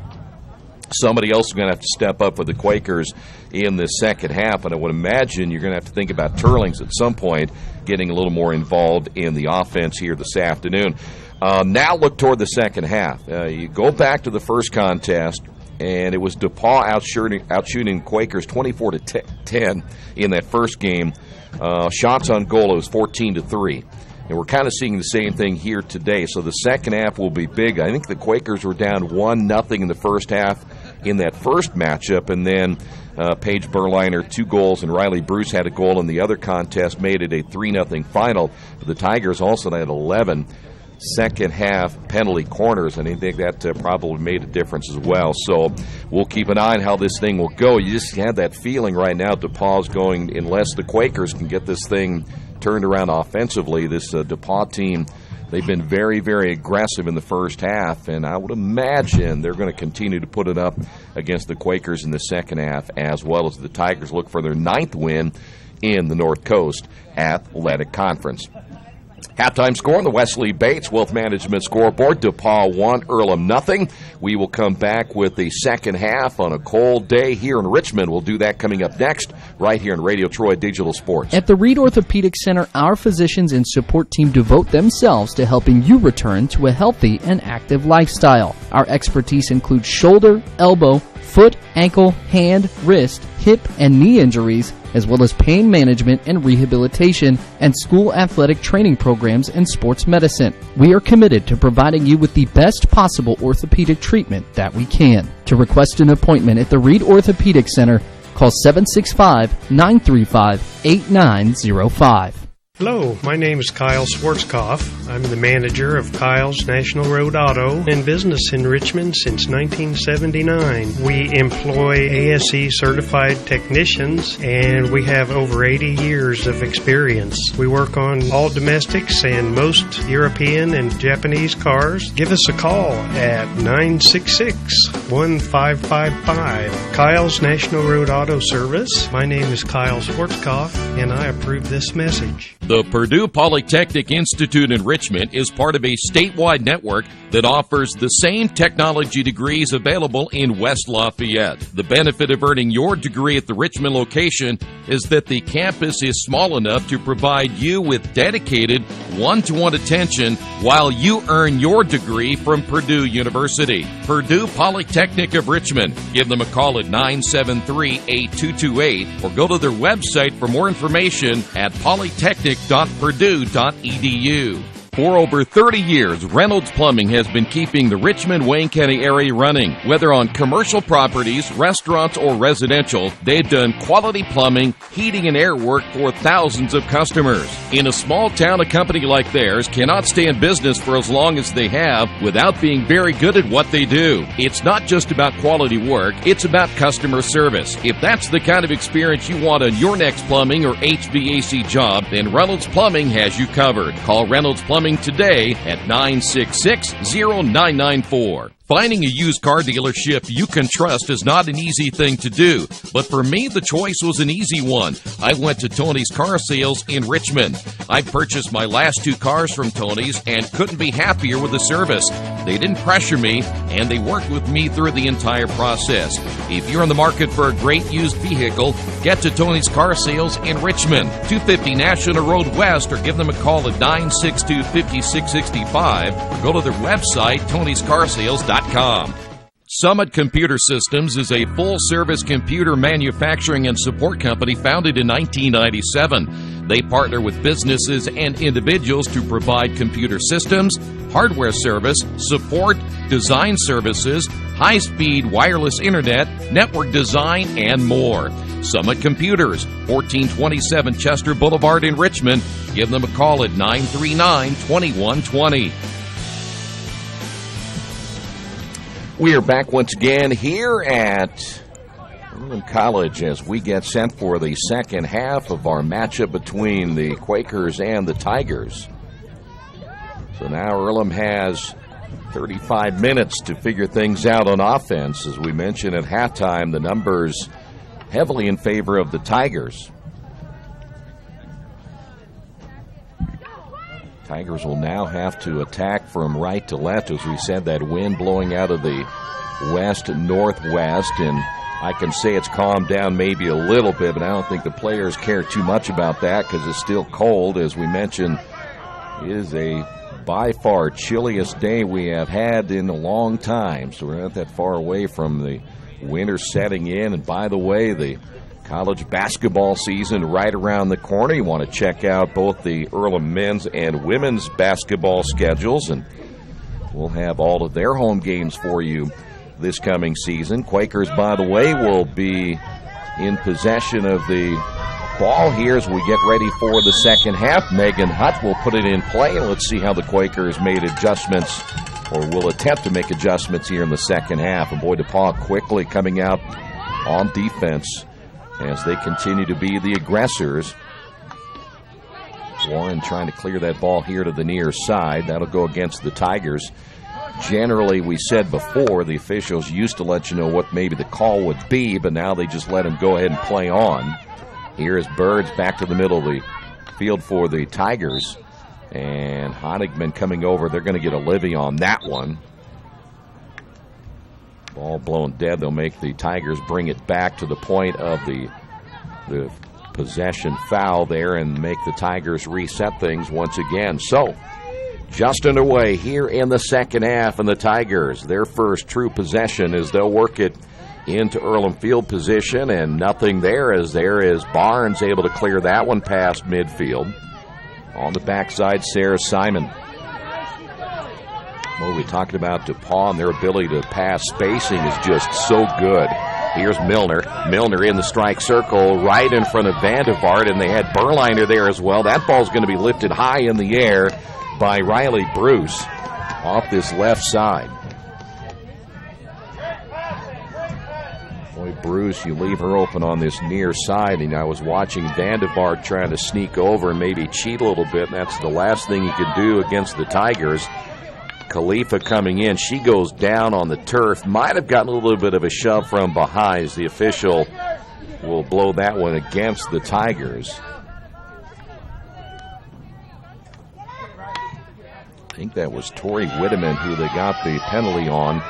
somebody else is going to have to step up for the Quakers in the second half, and I would imagine you're going to have to think about Turlings at some point getting a little more involved in the offense here this afternoon. Now look toward the second half. You go back to the first contest, and it was DePAUW outshooting Quakers 24-10 in that first game. Shots on goal, it was 14-3. And we're kind of seeing the same thing here today. So the second half will be big. I think the Quakers were down 1-0 in the first half in that first matchup. And then Paige Berliner, 2 goals, and Riley Bruce had a goal in the other contest, made it a 3-0 final. But the Tigers also had 11 second half penalty corners, and I think that probably made a difference as well. So we'll keep an eye on how this thing will go. You just have that feeling right now DePauw's going, unless the Quakers can get this thing turned around offensively. This DePAUW team, they've been very, very aggressive in the first half, and I would imagine they're going to continue to put it up against the Quakers in the second half, as well as the Tigers look for their 9th win in the North Coast Athletic Conference. Halftime score on the Wesley Bates Wealth Management scoreboard. DePAUW 1, EARLHAM 0. We will come back with the second half on a cold day here in Richmond. We'll do that coming up next right here in Radio Troy Digital Sports. At the Reed Orthopedic Center, our physicians and support team devote themselves to helping you return to a healthy and active lifestyle. Our expertise includes shoulder, elbow, foot, ankle, hand, wrist, hip, and knee injuries, as well as pain management and rehabilitation, and school athletic training programs and sports medicine. We are committed to providing you with the best possible orthopedic treatment that we can. To request an appointment at the Reed Orthopedic Center, call 765-935-8905. Hello, my name is Kyle Schwarzkopf. I'm the manager of Kyle's National Road Auto in business in Richmond since 1979. We employ ASE certified technicians, and we have over 80 years of experience. We work on all domestics and most European and Japanese cars. Give us a call at 966-1555. Kyle's National Road Auto Service. My name is Kyle Schwarzkopf, and I approve this message. The Purdue Polytechnic Institute in Richmond is part of a statewide network that offers the same technology degrees available in West Lafayette. The benefit of earning your degree at the Richmond location is that the campus is small enough to provide you with dedicated one-to-one attention while you earn your degree from Purdue University. Purdue Polytechnic of Richmond. Give them a call at 973-8228 or go to their website for more information at polytechnic.purdue.edu. For over 30 years, Reynolds Plumbing has been keeping the Richmond-Wayne County area running. Whether on commercial properties, restaurants, or residential, they've done quality plumbing, heating, and air work for thousands of customers. In a small town, a company like theirs cannot stay in business for as long as they have without being very good at what they do. It's not just about quality work, it's about customer service. If that's the kind of experience you want on your next plumbing or HVAC job, then Reynolds Plumbing has you covered. Call Reynolds Plumbing today at 966-0994. Finding a used car dealership you can trust is not an easy thing to do, but for me, the choice was an easy one. I went to Tony's Car Sales in Richmond. I purchased my last 2 cars from Tony's and couldn't be happier with the service. They didn't pressure me, and they worked with me through the entire process. If you're in the market for a great used vehicle, get to Tony's Car Sales in Richmond, 250 National Road West, or give them a call at 962-5665, or go to their website, tonyscarsales.com. Summit Computer Systems is a full-service computer manufacturing and support company founded in 1997. They partner with businesses and individuals to provide computer systems, hardware service, support, design services, high-speed wireless internet, network design, and more. Summit Computers, 1427 Chester Boulevard in Richmond. Give them a call at 939-2120. We are back once again here at Earlham College as we get set for the second half of our matchup between the Quakers and the Tigers. So now Earlham has 35 minutes to figure things out on offense. As we mentioned at halftime, the numbers heavily in favor of the Tigers. Tigers will now have to attack from right to left. As we said, that wind blowing out of the west-northwest, and I can say it's calmed down maybe a little bit, but I don't think the players care too much about that because it's still cold. As we mentioned, it is a by far chilliest day we have had in a long time, so we're not that far away from the winter setting in. And by the way, the college basketball season right around the corner. You want to check out both the Earlham men's and women's basketball schedules, and we'll have all of their home games for you this coming season. Quakers, by the way, will be in possession of the ball here as we get ready for the second half. Megan Hutt will put it in play, and let's see how the Quakers made adjustments, or will attempt to make adjustments here in the second half. And boy, DePAUW quickly coming out on defense as they continue to be the aggressors. Warren trying to clear that ball here to the near side. That'll go against the Tigers. Generally, we said before, the officials used to let you know what maybe the call would be, but now they just let them go ahead and play on. Here is Birds back to the middle of the field for the Tigers. And Honigman coming over. They're going to get a Livy on that one. Ball blown dead. They'll make the Tigers bring it back to the point of the possession foul there and make the Tigers reset things once again. So, just underway here in the second half, and the Tigers, their first true possession as they'll work it into Earlham field position, and nothing there as there is Barnes able to clear that one past midfield. On the backside, Sarah Simon. Well, we talked about DePAUW and their ability to pass. Spacing is just so good. Here's Milner. Milner in the strike circle right in front of Vandevart, and they had Berliner there as well. That ball's going to be lifted high in the air by Riley Bruce off this left side. Boy, Bruce, you leave her open on this near side, and I was watching Vandevart trying to sneak over and maybe cheat a little bit, and that's the last thing you could do against the Tigers. Khalifa coming in. She goes down on the turf. Might have gotten a little bit of a shove from behind as the official will blow that one against the Tigers. I think that was Tori Whitteman who they got the penalty on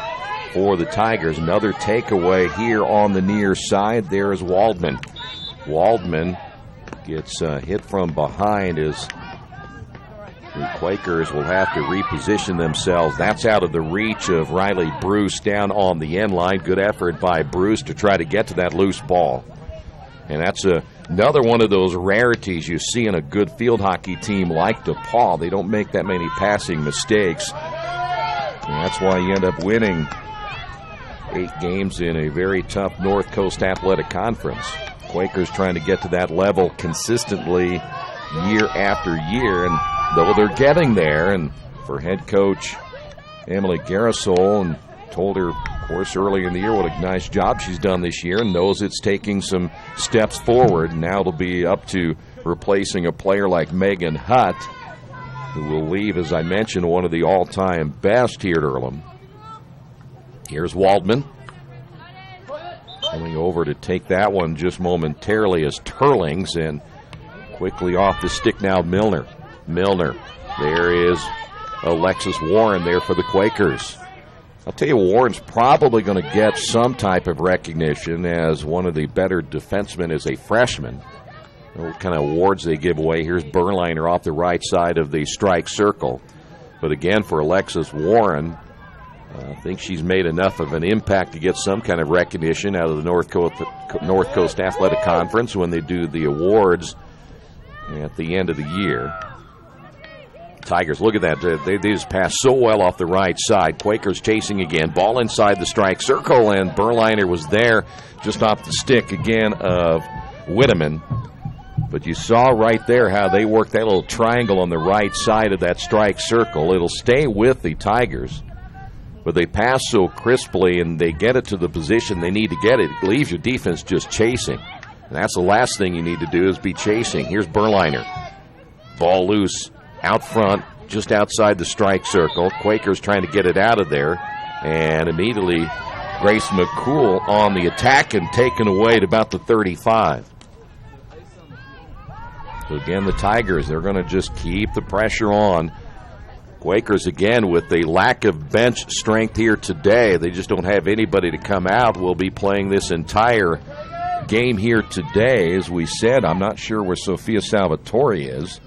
for the Tigers. Another takeaway here on the near side. There is Waldman. Waldman gets hit from behind as the Quakers will have to reposition themselves. That's out of the reach of Riley Bruce down on the end line. Good effort by Bruce to try to get to that loose ball. And that's another one of those rarities you see in a good field hockey team like DePaul. They don't make that many passing mistakes. And that's why you end up winning 8 games in a very tough North Coast Athletic Conference. Quakers trying to get to that level consistently year after year, and though they're getting there, and for head coach Emily Garrisol, and told her, of course, earlier in the year what a nice job she's done this year and knows it's taking some steps forward. Now it'll be up to replacing a player like Megan Hutt, who will leave, as I mentioned, one of the all-time best here at Earlham. Here's Waldman. Coming over to take that one just momentarily as Turlings, and quickly off the stick now Milner. There is Alexis Warren there for the Quakers. I'll tell you, Warren's probably going to get some type of recognition as one of the better defensemen as a freshman. What kind of awards they give away. Here's Berliner off the right side of the strike circle. But again, for Alexis Warren, I think she's made enough of an impact to get some kind of recognition out of the North Coast Athletic Conference when they do the awards at the end of the year. Tigers, look at that. They just passed so well off the right side. Quakers chasing again. Ball inside the strike circle, and Berliner was there just off the stick again of Whitteman. But you saw right there how they worked that little triangle on the right side of that strike circle. It'll stay with the Tigers. But they pass so crisply and they get it to the position they need to get it. It leaves your defense just chasing. And that's the last thing you need to do is be chasing. Here's Berliner. Ball loose out front, just outside the strike circle. Quakers trying to get it out of there. And immediately Grace McCool on the attack and taken away to about the 35. So again, the Tigers, they're going to just keep the pressure on. Quakers, again, with the lack of bench strength here today, they just don't have anybody to come out. We'll be playing this entire game here today. As we said, I'm not sure where Sophia Salvatore is,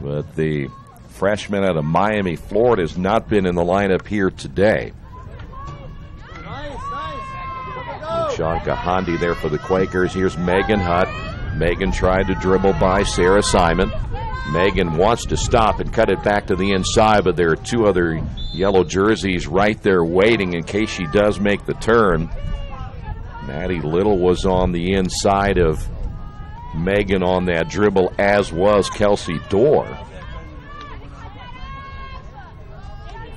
but the freshman out of Miami, Florida, has not been in the lineup here today. Sean Kahandi there for the Quakers. Here's Megan Hutt. Megan tried to dribble by Sarah Simon. Megan wants to stop and cut it back to the inside, but there are two other yellow jerseys right there waiting in case she does make the turn. Maddie Little was on the inside of Megan on that dribble, as was Kelsey Dorr.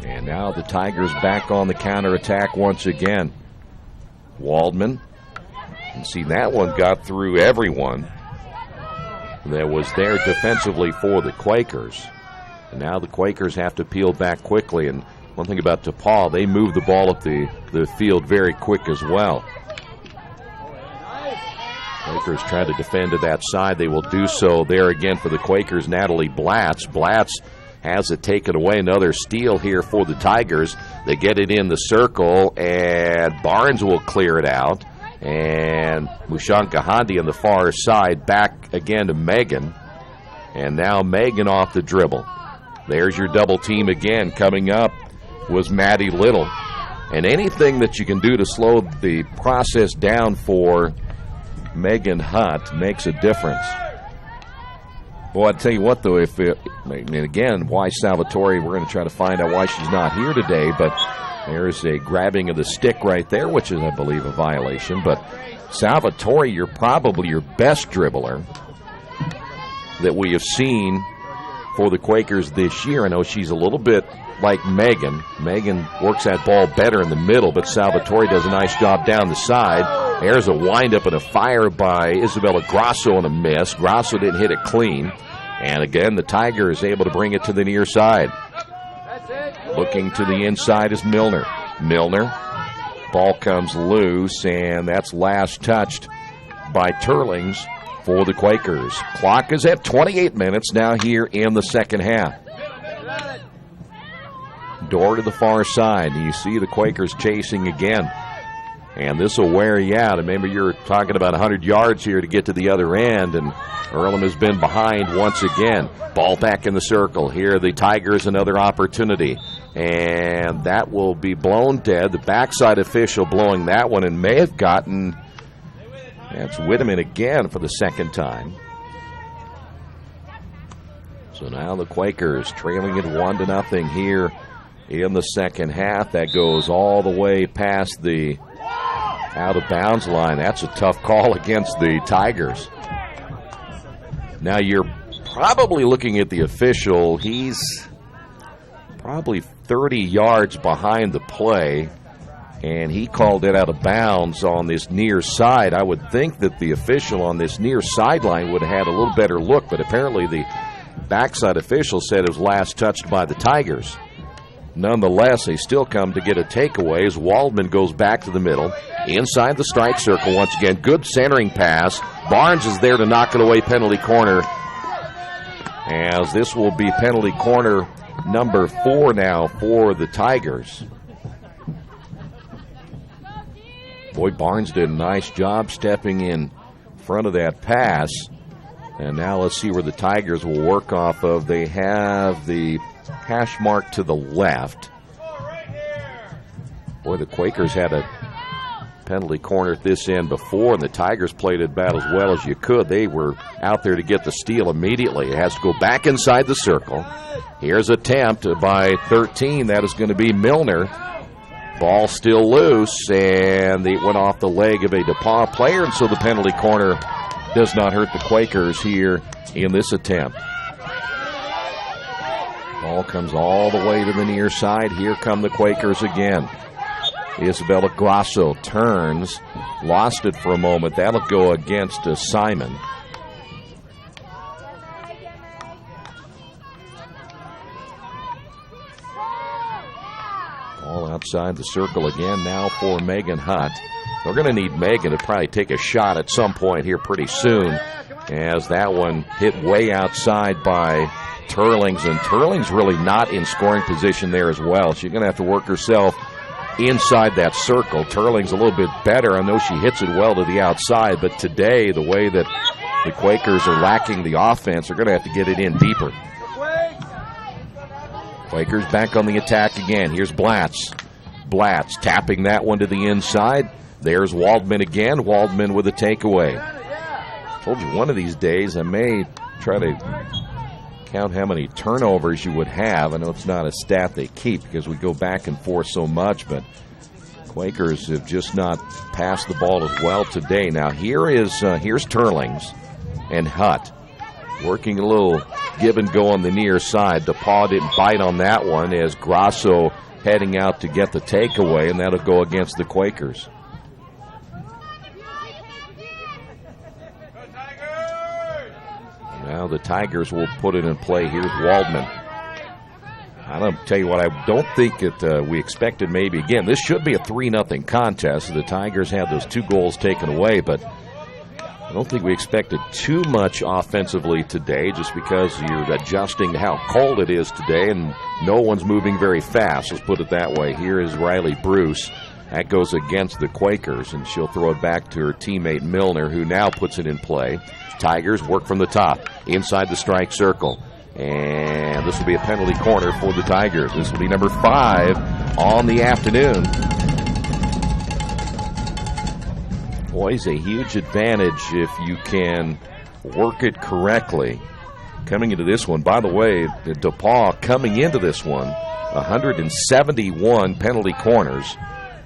And now the Tigers back on the counterattack once again. Waldman. And see, that one got through everyone that was there defensively for the Quakers. And now the Quakers have to peel back quickly. And one thing about DePAUW, they move the ball up the field very quick as well. Quakers try to defend to that side. They will do so there again for the Quakers. Natalie Blatz. Blatz has it taken away. Another steal here for the Tigers. They get it in the circle, and Barnes will clear it out. And Mushan Kahandi on the far side, back again to Megan. And now Megan off the dribble. There's your double team again. Coming up was Maddie Little. And anything that you can do to slow the process down for Megan Hutt makes a difference. Well, I tell you what, though, again, why Salvatore, we're going to try to find out why she's not here today, but there's a grabbing of the stick right there, which is, I believe, a violation. But Salvatore, you're probably your best dribbler that we have seen for the Quakers this year. I know she's a little bit like Megan. Megan works that ball better in the middle, but Salvatore does a nice job down the side. There's a windup and a fire by Isabella Grasso and a miss. Grasso didn't hit it clean. And again, the Tiger is able to bring it to the near side. Looking to the inside is Milner. Ball comes loose, and that's last touched by Turlings for the Quakers. Clock is at 28 minutes now here in the second half. Door to the far side. You see the Quakers chasing again. And this will wear you out. And maybe you're talking about 100 yards here to get to the other end, and Earlham has been behind once again. Ball back in the circle. Here the Tigers, another opportunity. And that will be blown dead. The backside official blowing that one, and may have gotten, that's Whitteman again for the second time. So now the Quakers trailing it 1-0 here in the second half. That goes all the way past the out-of-bounds line. That's a tough call against the Tigers. Now you're probably looking at the official. He's probably 30 yards behind the play, and he called it out of bounds on this near side. I would think that the official on this near sideline would have had a little better look, but apparently the backside official said it was last touched by the Tigers. nonetheless, they still come to get a takeaway as Waldman goes back to the middle, inside the strike circle once again. Good centering pass. Barnes is there to knock it away, penalty corner, as this will be penalty corner number 4 now for the Tigers. Boy, Barnes did a nice job stepping in front of that pass. And now let's see where the Tigers will work off of. They have the hash mark to the left. Boy, the Quakers had a penalty corner at this end before, and the Tigers played it about as well as you could. They were out there to get the steal immediately. It has to go back inside the circle. Here's an attempt by 13. That is going to be Milner. Ball still loose, and it went off the leg of a DePAUW player, and so the penalty corner does not hurt the Quakers here in this attempt. Ball comes all the way to the near side. Here come the Quakers again. Isabella Grasso turns, lost it for a moment. That'll go against Simon. Ball outside the circle again now for Megan Hutt. We're going to need Megan to probably take a shot at some point here pretty soon, as that one hit way outside by Turlings, and Turlings really not in scoring position there as well. She's going to have to work herself inside that circle. Turling's a little bit better. I know she hits it well to the outside, but today, the way that the Quakers are lacking the offense, they're going to have to get it in deeper. Quakers back on the attack again. Here's Blatz. Blatz tapping that one to the inside. There's Waldman again. Waldman with a takeaway. Told you one of these days I may try to count how many turnovers you would have. I know it's not a stat they keep because we go back and forth so much, but Quakers have just not passed the ball as well today. Now here's Turlings and Hutt working a little give and go on the near side. DePAUW didn't bite on that one as Grasso heading out to get the takeaway, and that'll go against the Quakers. Now the Tigers will put it in play. Here's Waldman. I don't tell you what, I don't think that we expected maybe. Again, this should be a 3-0 contest. The Tigers had those 2 goals taken away, but I don't think we expected too much offensively today just because you're adjusting to how cold it is today and no one's moving very fast. Let's put it that way. Here is Riley Bruce. That goes against the Quakers, and she'll throw it back to her teammate Milner, who now puts it in play. Tigers work from the top, inside the strike circle. And this will be a penalty corner for the Tigers. This will be number 5 on the afternoon. Boys, a huge advantage if you can work it correctly. Coming into this one, by the way, the DePAUW coming into this one, 171 penalty corners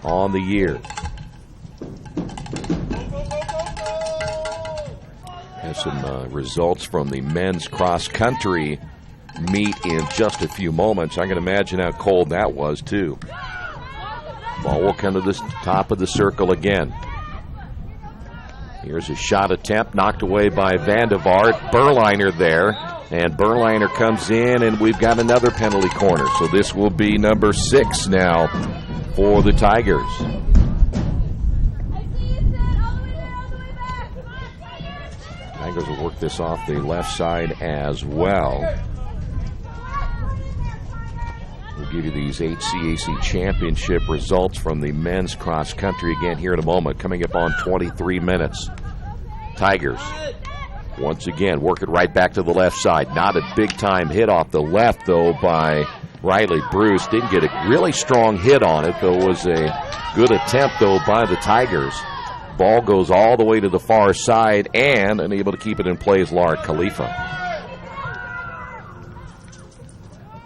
on the year. Have some results from the men's cross-country meet in just a few moments. I can imagine how cold that was, too. Ball will come to the top of the circle again. Here's a shot attempt, knocked away by Vandevart. Berliner there, and Berliner comes in, and we've got another penalty corner. So this will be number 6 now for the Tigers. Tigers will work this off the left side as well. We'll give you these HCAC championship results from the men's cross country again here in a moment, coming up on 23 minutes. Tigers once again work it right back to the left side. Not a big time hit off the left though by Riley Bruce. Didn't get a really strong hit on it, though. It was a good attempt though by the Tigers. Ball goes all the way to the far side, and unable to keep it in play is Lard Khalifa.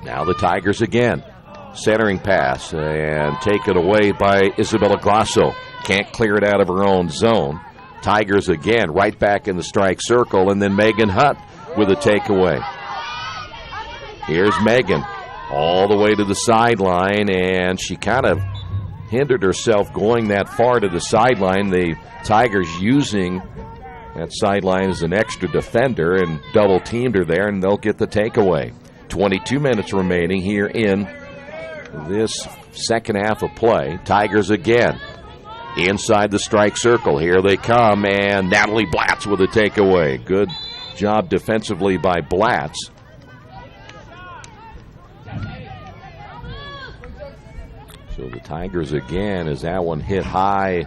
Now the Tigers again. Centering pass and taken away by Isabella Grasso. Can't clear it out of her own zone. Tigers again right back in the strike circle, and then Megan Hutt with a takeaway. Here's Megan all the way to the sideline, and she kind of hindered herself going that far to the sideline. The Tigers using that sideline as an extra defender and double-teamed her there, and they'll get the takeaway. 22 minutes remaining here in this second half of play. Tigers again inside the strike circle. Here they come, and Natalie Blatz with a takeaway. Good job defensively by Blatz. So the Tigers again, as that one hit high,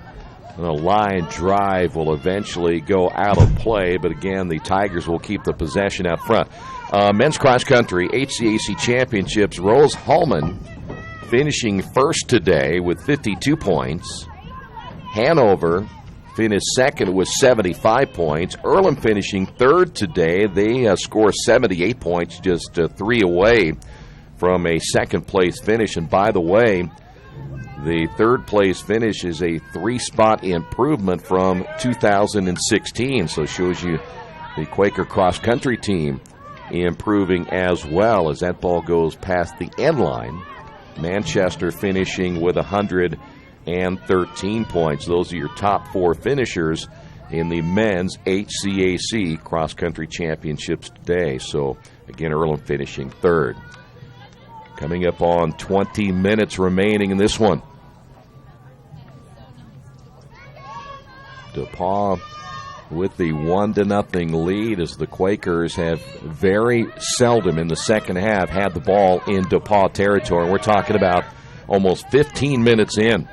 and a line drive will eventually go out of play. But again, the Tigers will keep the possession out front. Men's cross country HCAC championships. Rose Hallman finishing first today with 52 points. Hanover finished second with 75 points. Earlham finishing third today. They score 78 points, just 3 away from a second place finish. And by the way, the third place finish is a 3-spot improvement from 2016. So it shows you the Quaker cross country team improving as well as that ball goes past the end line. Manchester finishing with 113 points. Those are your top 4 finishers in the men's HCAC cross country championships today. So again, Earlham finishing third. Coming up on 20 minutes remaining in this one. DePAUW with the 1-0 lead, as the Quakers have very seldom in the second half had the ball in DePAUW territory. We're talking about almost 15 minutes in.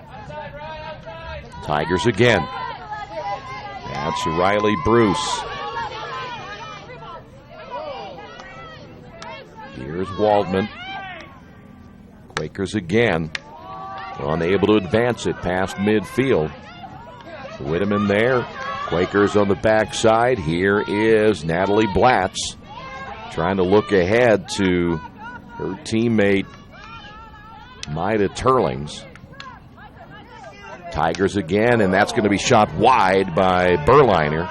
Tigers again. That's Riley Bruce. Here's Waldman. Quakers again, unable to advance it past midfield. Whitteman there. Quakers on the backside. Here is Natalie Blatz trying to look ahead to her teammate Maida Turlings. Tigers again, and that's going to be shot wide by Berliner.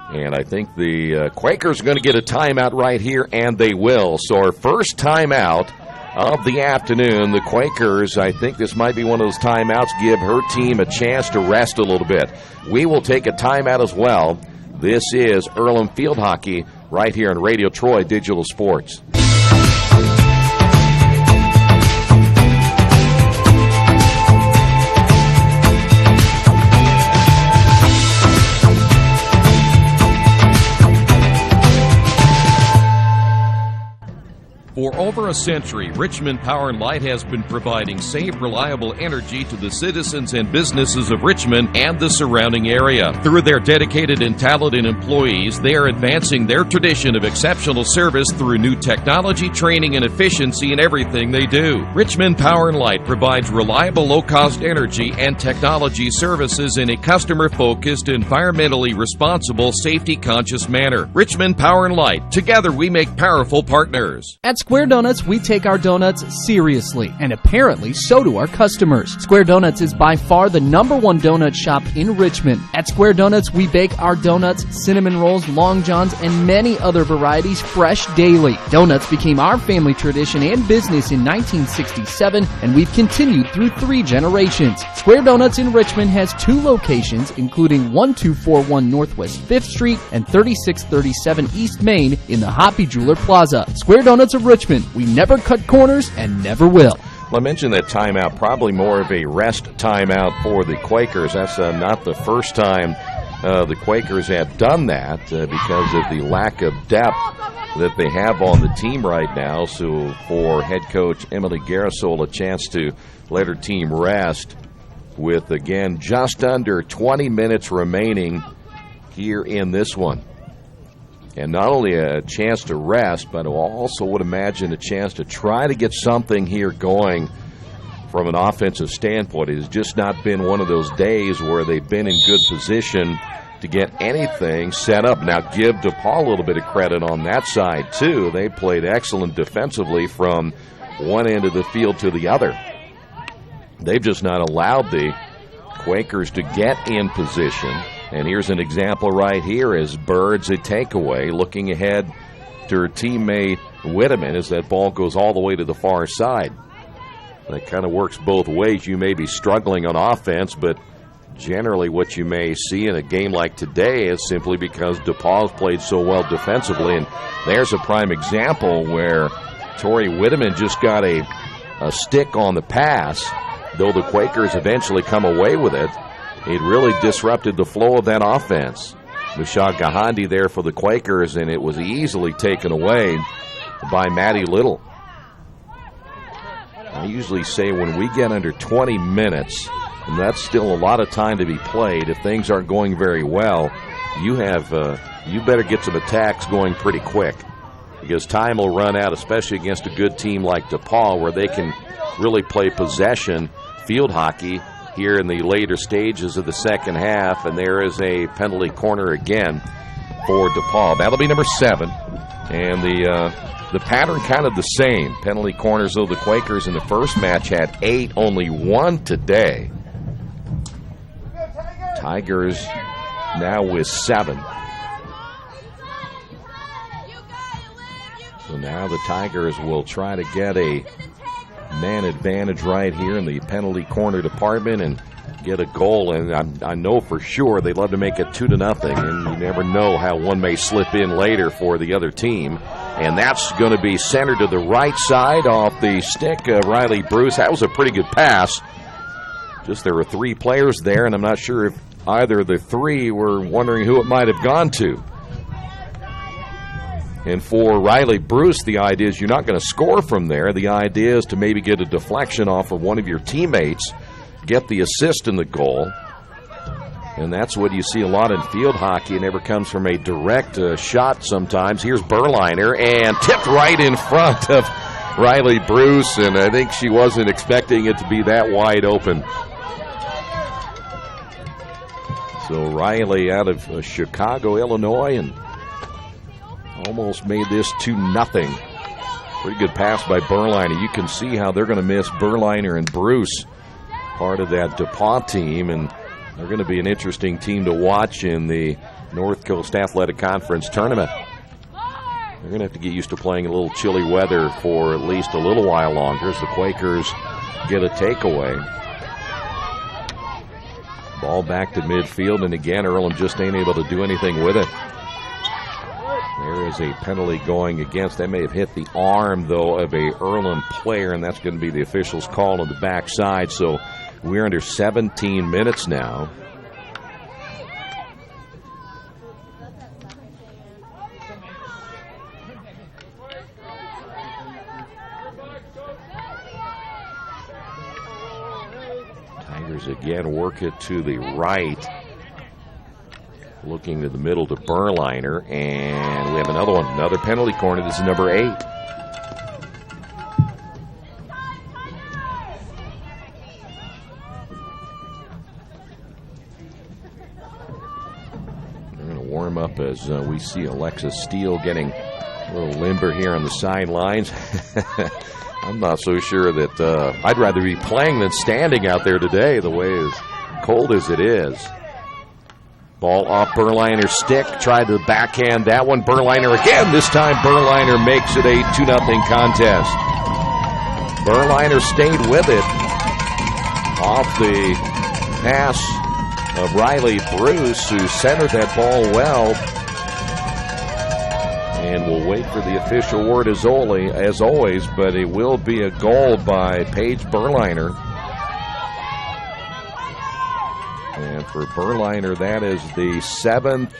And I think the Quakers are going to get a timeout right here, and they will. So our first timeout of the afternoon. The Quakers, I think this might be one of those timeouts, give her team a chance to rest a little bit. We will take a timeout as well. This is Earlham Field Hockey right here on Radio Troy Digital Sports. For over a century, Richmond Power & Light has been providing safe, reliable energy to the citizens and businesses of Richmond and the surrounding area. Through their dedicated and talented employees, they are advancing their tradition of exceptional service through new technology, training, and efficiency in everything they do. Richmond Power & Light provides reliable, low-cost energy and technology services in a customer-focused, environmentally responsible, safety-conscious manner. Richmond Power & Light. Together we make powerful partners. At Square Donuts, we take our donuts seriously, and apparently so do our customers. Square Donuts is by far the #1 donut shop in Richmond. At Square Donuts, we bake our donuts, cinnamon rolls, long johns, and many other varieties fresh daily. Donuts became our family tradition and business in 1967, and we've continued through 3 generations. Square Donuts in Richmond has 2 locations, including 1241 Northwest 5th Street and 3637 East Main in the Hoppy Jeweler Plaza. Square Donuts of Richmond. We never cut corners and never will. Well, I mentioned that timeout, probably more of a rest timeout for the Quakers. That's not the first time the Quakers have done that because of the lack of depth that they have on the team right now. So for head coach Emily Garrisol, a chance to let her team rest with, again, just under 20 minutes remaining here in this one. And not only a chance to rest, but I also would imagine a chance to try to get something here going from an offensive standpoint. It has just not been one of those days where they've been in good position to get anything set up. Now, give DePaul a little bit of credit on that side, too. They played excellent defensively from one end of the field to the other. They've just not allowed the Quakers to get in position. And here's an example right here as Bird's a takeaway, looking ahead to her teammate Whitteman as that ball goes all the way to the far side. That kind of works both ways. You may be struggling on offense, but generally what you may see in a game like today is simply because DePaul's played so well defensively. And there's a prime example where Tori Whitteman just got a stick on the pass. Though the Quakers eventually come away with it, it really disrupted the flow of that offense. Michelle Gahandi there for the Quakers, and it was easily taken away by Maddie Little. I usually say when we get under 20 minutes, and that's still a lot of time to be played, if things aren't going very well, you better get some attacks going pretty quick, because time will run out, especially against a good team like DePaul, where they can really play possession field hockey here in the later stages of the second half. And there is a penalty corner again for DePaul. That'll be number 7, and the pattern kind of the same. Penalty corners, though, the Quakers in the first match had 8, only 1 today. Tigers now with 7. So now the Tigers will try to get a man advantage right here in the penalty corner department and get a goal. And I know for sure they'd love to make it 2-0, and you never know how one may slip in later for the other team. And that's going to be centered to the right side off the stick of Riley Bruce. That was a pretty good pass. Just there were 3 players there, and I'm not sure if either of the 3 were wondering who it might have gone to. And for Riley Bruce, the idea is you're not going to score from there. The idea is to maybe get a deflection off of one of your teammates, get the assist in the goal. And that's what you see a lot in field hockey. It never comes from a direct shot sometimes. Here's Berliner, and tipped right in front of Riley Bruce, and I think she wasn't expecting it to be that wide open. So Riley out of Chicago, Illinois, and almost made this 2-0. Pretty good pass by Berliner. You can see how they're going to miss Berliner and Bruce, part of that DePaul team, and they're going to be an interesting team to watch in the North Coast Athletic Conference tournament. They're going to have to get used to playing a little chilly weather for at least a little while longer as the Quakers get a takeaway. Ball back to midfield, and again, Earlham just ain't able to do anything with it. There is a penalty going against. That may have hit the arm, though, of a Earlham player, and that's going to be the official's call on the backside. So we're under 17 minutes now. Tigers again work it to the right. Looking to the middle to Berliner, and we have another one, another penalty corner. This is number 8. They're going to warm up as we see Alexis Steele getting a little limber here on the sidelines. I'm not so sure that I'd rather be playing than standing out there today, the way as cold as it is. Ball off Berliner's stick, tried to backhand that one. Berliner again. This time Berliner makes it a 2-0 contest. Berliner stayed with it off the pass of Riley Bruce, who centered that ball well. And we'll wait for the official word as always, but it will be a goal by Paige Berliner. And for Berliner, that is the 7th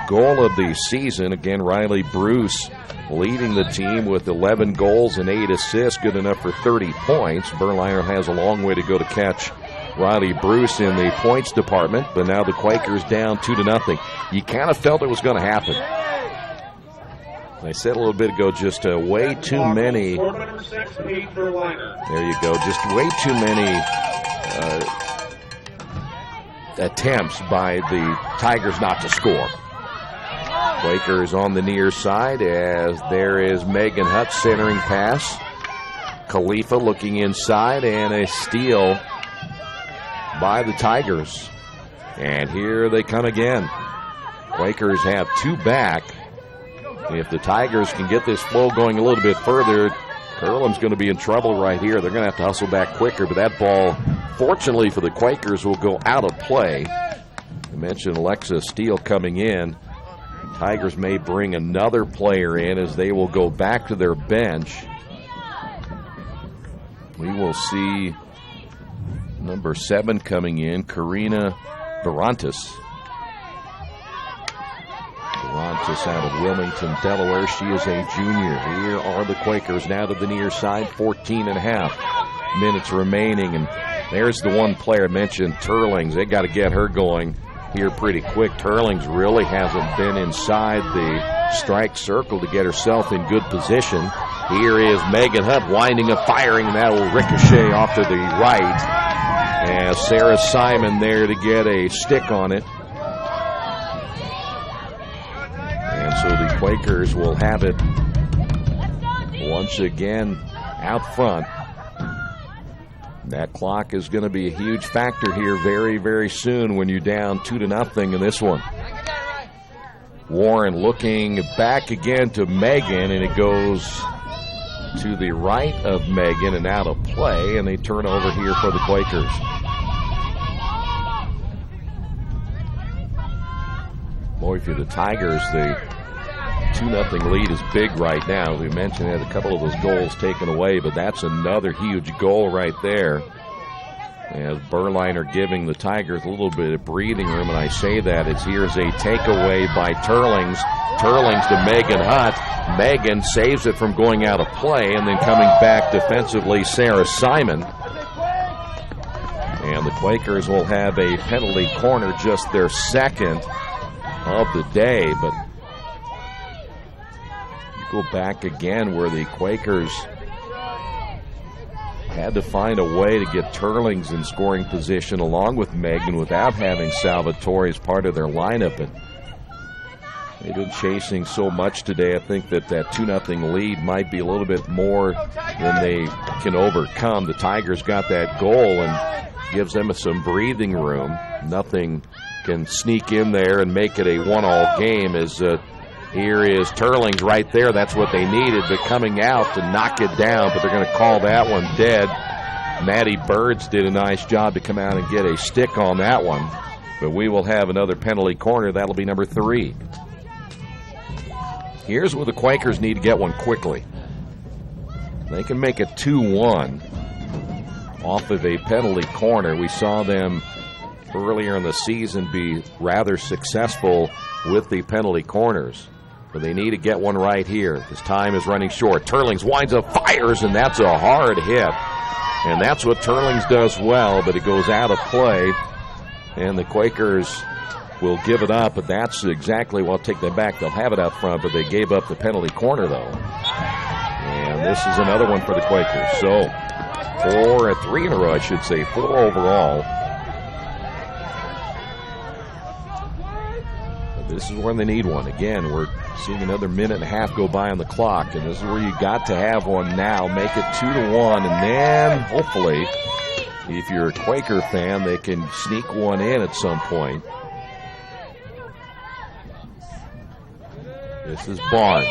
goal of the season. Again, Riley Bruce leading the team with 11 goals and 8 assists, good enough for 30 points. Berliner has a long way to go to catch Riley Bruce in the points department, but now the Quakers down 2-0. You kind of felt it was going to happen. I said a little bit ago, just way too many. There you go, just way too many attempts by the Tigers not to score. Quakers on the near side as there is Megan Hutt centering pass. Khalifa looking inside, and a steal by the Tigers. And here they come again. Quakers have 2 back. If the Tigers can get this flow going a little bit further, Earlham's going to be in trouble right here. They're going to have to hustle back quicker, but that ball unfortunately for the Quakers, will go out of play. I mentioned Alexa Steele coming in. Tigers may bring another player in as they will go back to their bench. We will see number 7 coming in, Karina Barantes. Barantes out of Wilmington, Delaware. She is a junior. Here are the Quakers now to the near side. 14.5 minutes remaining. And there's the one player I mentioned, Turlings. They got to get her going here pretty quick. Turlings really hasn't been inside the strike circle to get herself in good position. Here is Megan Hunt winding up firing, and that will ricochet off to the right. And Sarah Simon there to get a stick on it. And so the Quakers will have it once again out front. That clock is going to be a huge factor here very, very soon when you're down 2-0 in this one. Warren looking back again to Megan, and it goes to the right of Megan and out of play, and they turn over here for the Quakers. Boy, for the Tigers, the 2-0 lead is big right now. As we mentioned, they had a couple of those goals taken away, but that's another huge goal right there. As Berliner giving the Tigers a little bit of breathing room, and I say that as here's a takeaway by Turlings. Turlings to Megan Hunt. Megan saves it from going out of play, and then coming back defensively, Sarah Simon. And the Quakers will have a penalty corner, just their second of the day, but go back again where the Quakers had to find a way to get Turlings in scoring position along with Megan without having Salvatore as part of their lineup. And they've been chasing so much today. I think that 2-0 lead might be a little bit more than they can overcome. The Tigers got that goal and gives them some breathing room. Nothing can sneak in there and make it a 1-all game as here is Turlings right there. That's what they needed, but coming out to knock it down, but they're going to call that one dead. Maddie Birds did a nice job to come out and get a stick on that one, but we will have another penalty corner. That'll be number 3. Here's where the Quakers need to get one quickly. They can make it 2-1 off of a penalty corner. We saw them earlier in the season be rather successful with the penalty corners. But they need to get one right here. This time is running short. Turlings winds up, fires, and that's a hard hit. And that's what Turlings does well, but it goes out of play. And the Quakers will give it up, but that's exactly what take them back. They'll have it out front, but they gave up the penalty corner, though. And this is another one for the Quakers. So 3 in a row, I should say, 4 overall. This is when they need one. Again, we're seeing another minute and a half go by on the clock, and this is where you got to have one now. Make it 2-1, and then hopefully, if you're a Quaker fan, they can sneak one in at some point. This is Barnes.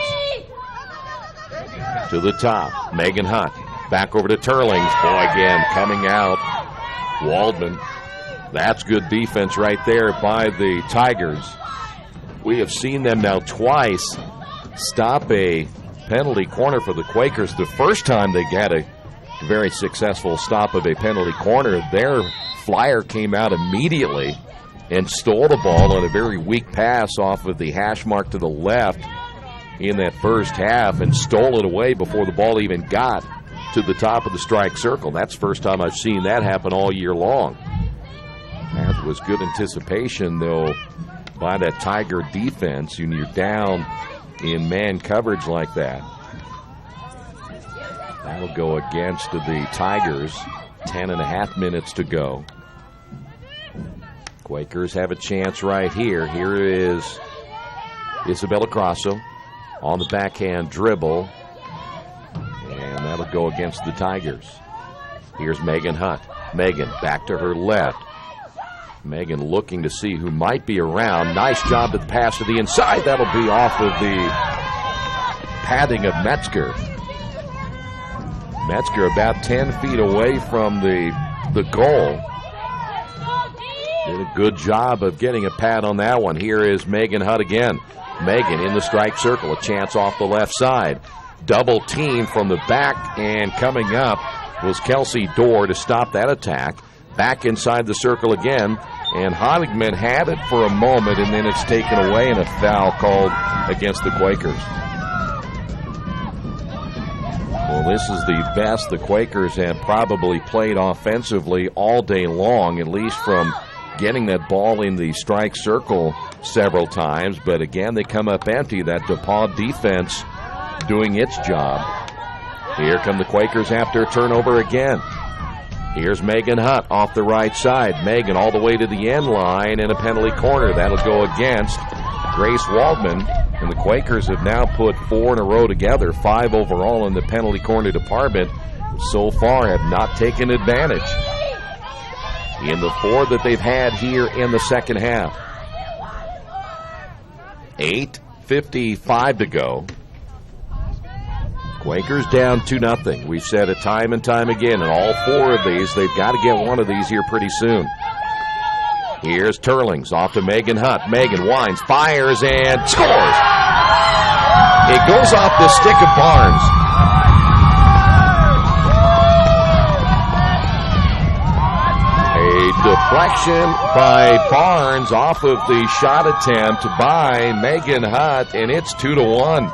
To the top, Megan Hunt. Back over to Turlings. Boy, again, coming out. Waldman. That's good defense right there by the Tigers. We have seen them now twice stop a penalty corner for the Quakers. The first time they had a very successful stop of a penalty corner, their flyer came out immediately and stole the ball on a very weak pass off of the hash mark to the left in that first half and stole it away before the ball even got to the top of the strike circle. That's the first time I've seen that happen all year long. That was good anticipation, though, by that Tiger defense, and you're down in man coverage like that. That'll go against the Tigers. 10.5 minutes to go. Quakers have a chance right here. Here is Isabella Grasso on the backhand dribble, and that'll go against the Tigers. Here's Megan Hunt. Megan back to her left. Megan looking to see who might be around. Nice job to the pass to the inside. That'll be off of the padding of Metzger. Metzger about 10 feet away from the the goal. Did a good job of getting a pad on that one. Here is Megan Hutt again. Megan in the strike circle, a chance off the left side. Double team from the back, and coming up was Kelsey Dorr to stop that attack. Back inside the circle again, and Honigman had it for a moment, and then it's taken away, and a foul called against the Quakers. Well, this is the best the Quakers have probably played offensively all day long, at least from getting that ball in the strike circle several times. But again, they come up empty. That DePAUW defense doing its job. Here come the Quakers after a turnover again. Here's Megan Hutt off the right side. Megan all the way to the end line in a penalty corner. That'll go against Grace Waldman. And the Quakers have now put 4 in a row together, 5 overall in the penalty corner department. So far have not taken advantage in the 4 that they've had here in the second half. 8:55 to go. Quakers down 2-0. We've said it time and time again, and all 4 of these, they've got to get one of these here pretty soon. Here's Turlings off to Megan Hutt. Megan winds, fires, and scores! It goes off the stick of Barnes. A deflection by Barnes off of the shot attempt by Megan Hutt, and it's 2-1.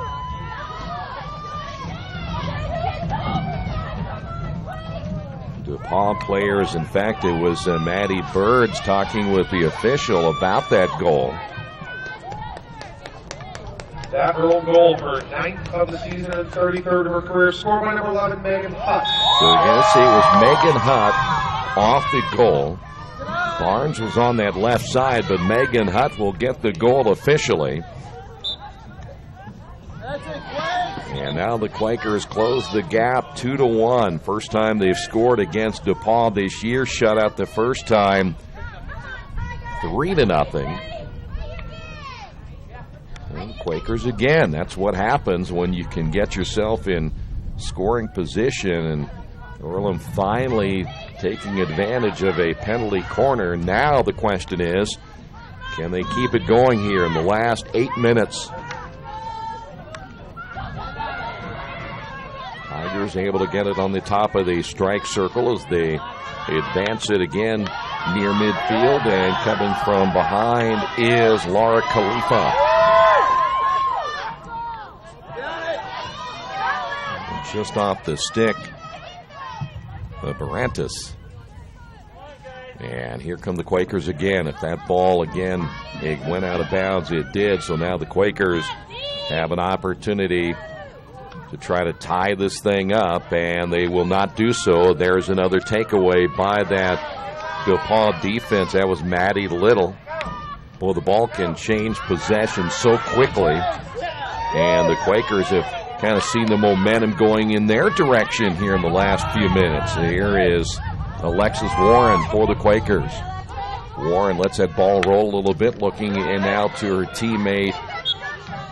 DePAUW players, in fact, it was Maddie Birds talking with the official about that goal. That roll goal, her 9th of the season and 33rd of her career, scored by number 11, Megan Hutt. So you're going to see it was Megan Hutt off the goal. Barnes was on that left side, but Megan Hutt will get the goal officially. And now the Quakers close the gap 2-1. First time they've scored against DePAUW this year. Shut out the first time 3-0. And Quakers again. That's what happens when you can get yourself in scoring position. And Earlham finally taking advantage of a penalty corner. Now the question is, can they keep it going here in the last 8 minutes? Tigers able to get it on the top of the strike circle as they advance it again near midfield, and coming from behind is Laura Khalifa. And just off the stick of Barantis. And here come the Quakers again. If that ball again, it went out of bounds, it did. So now the Quakers have an opportunity to try to tie this thing up, and they will not do so. There's another takeaway by that DePAUW defense. That was Maddie Little. Well, the ball can change possession so quickly, and the Quakers have kind of seen the momentum going in their direction here in the last few minutes. Here is Alexis Warren for the Quakers. Warren lets that ball roll a little bit, looking in now to her teammate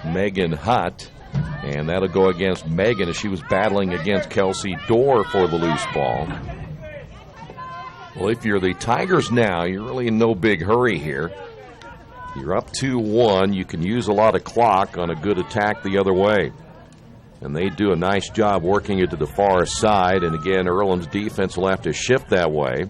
Megan Hutt. And that'll go against Megan as she was battling against Kelsey Dorr for the loose ball. Well, if you're the Tigers now, you're really in no big hurry here. You're up 2-1. You can use a lot of clock on a good attack the other way. And they do a nice job working it to the far side. And again, Earlham's defense will have to shift that way.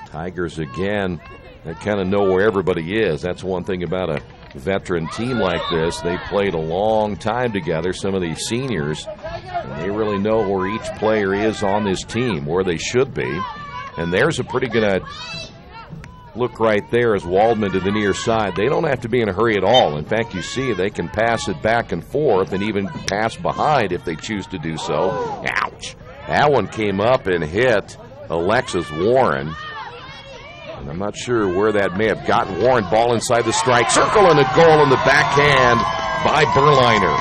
Tigers, again, they kind of know where everybody is. That's one thing about a veteran team like this. They played a long time together, some of these seniors, and they really know where each player is on this team, where they should be. And there's a pretty good look right there as Waldman to the near side. They don't have to be in a hurry at all. In fact, you see they can pass it back and forth and even pass behind if they choose to do so. Ouch. That one came up and hit Alexis Warren. And I'm not sure where that may have gotten. Warren, ball inside the strike circle, and a goal in the backhand by Berliner.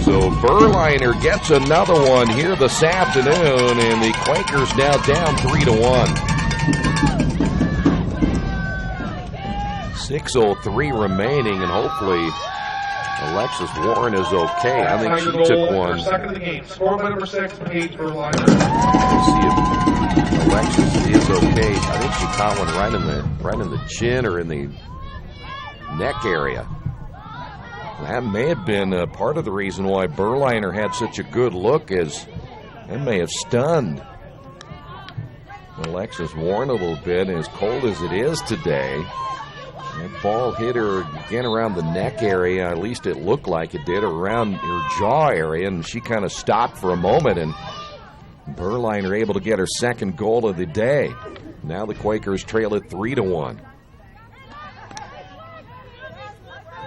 So Berliner gets another one here this afternoon, and the Quakers now down 3-1. 6:03 remaining, and hopefully Alexis Warren is okay. I think she took one. Second of the game. Score by number 6, Paige Berliner. Let's see if Alexis is okay. I think she caught one right in the chin or in the neck area. That may have been part of the reason why Berliner had such a good look, as that may have stunned Alexis Warren a little bit. And as cold as it is today, that ball hit her again around the neck area. At least it looked like it did, around her jaw area, and she kind of stopped for a moment, and Berliner able to get her second goal of the day. Now the Quakers trail it 3-1.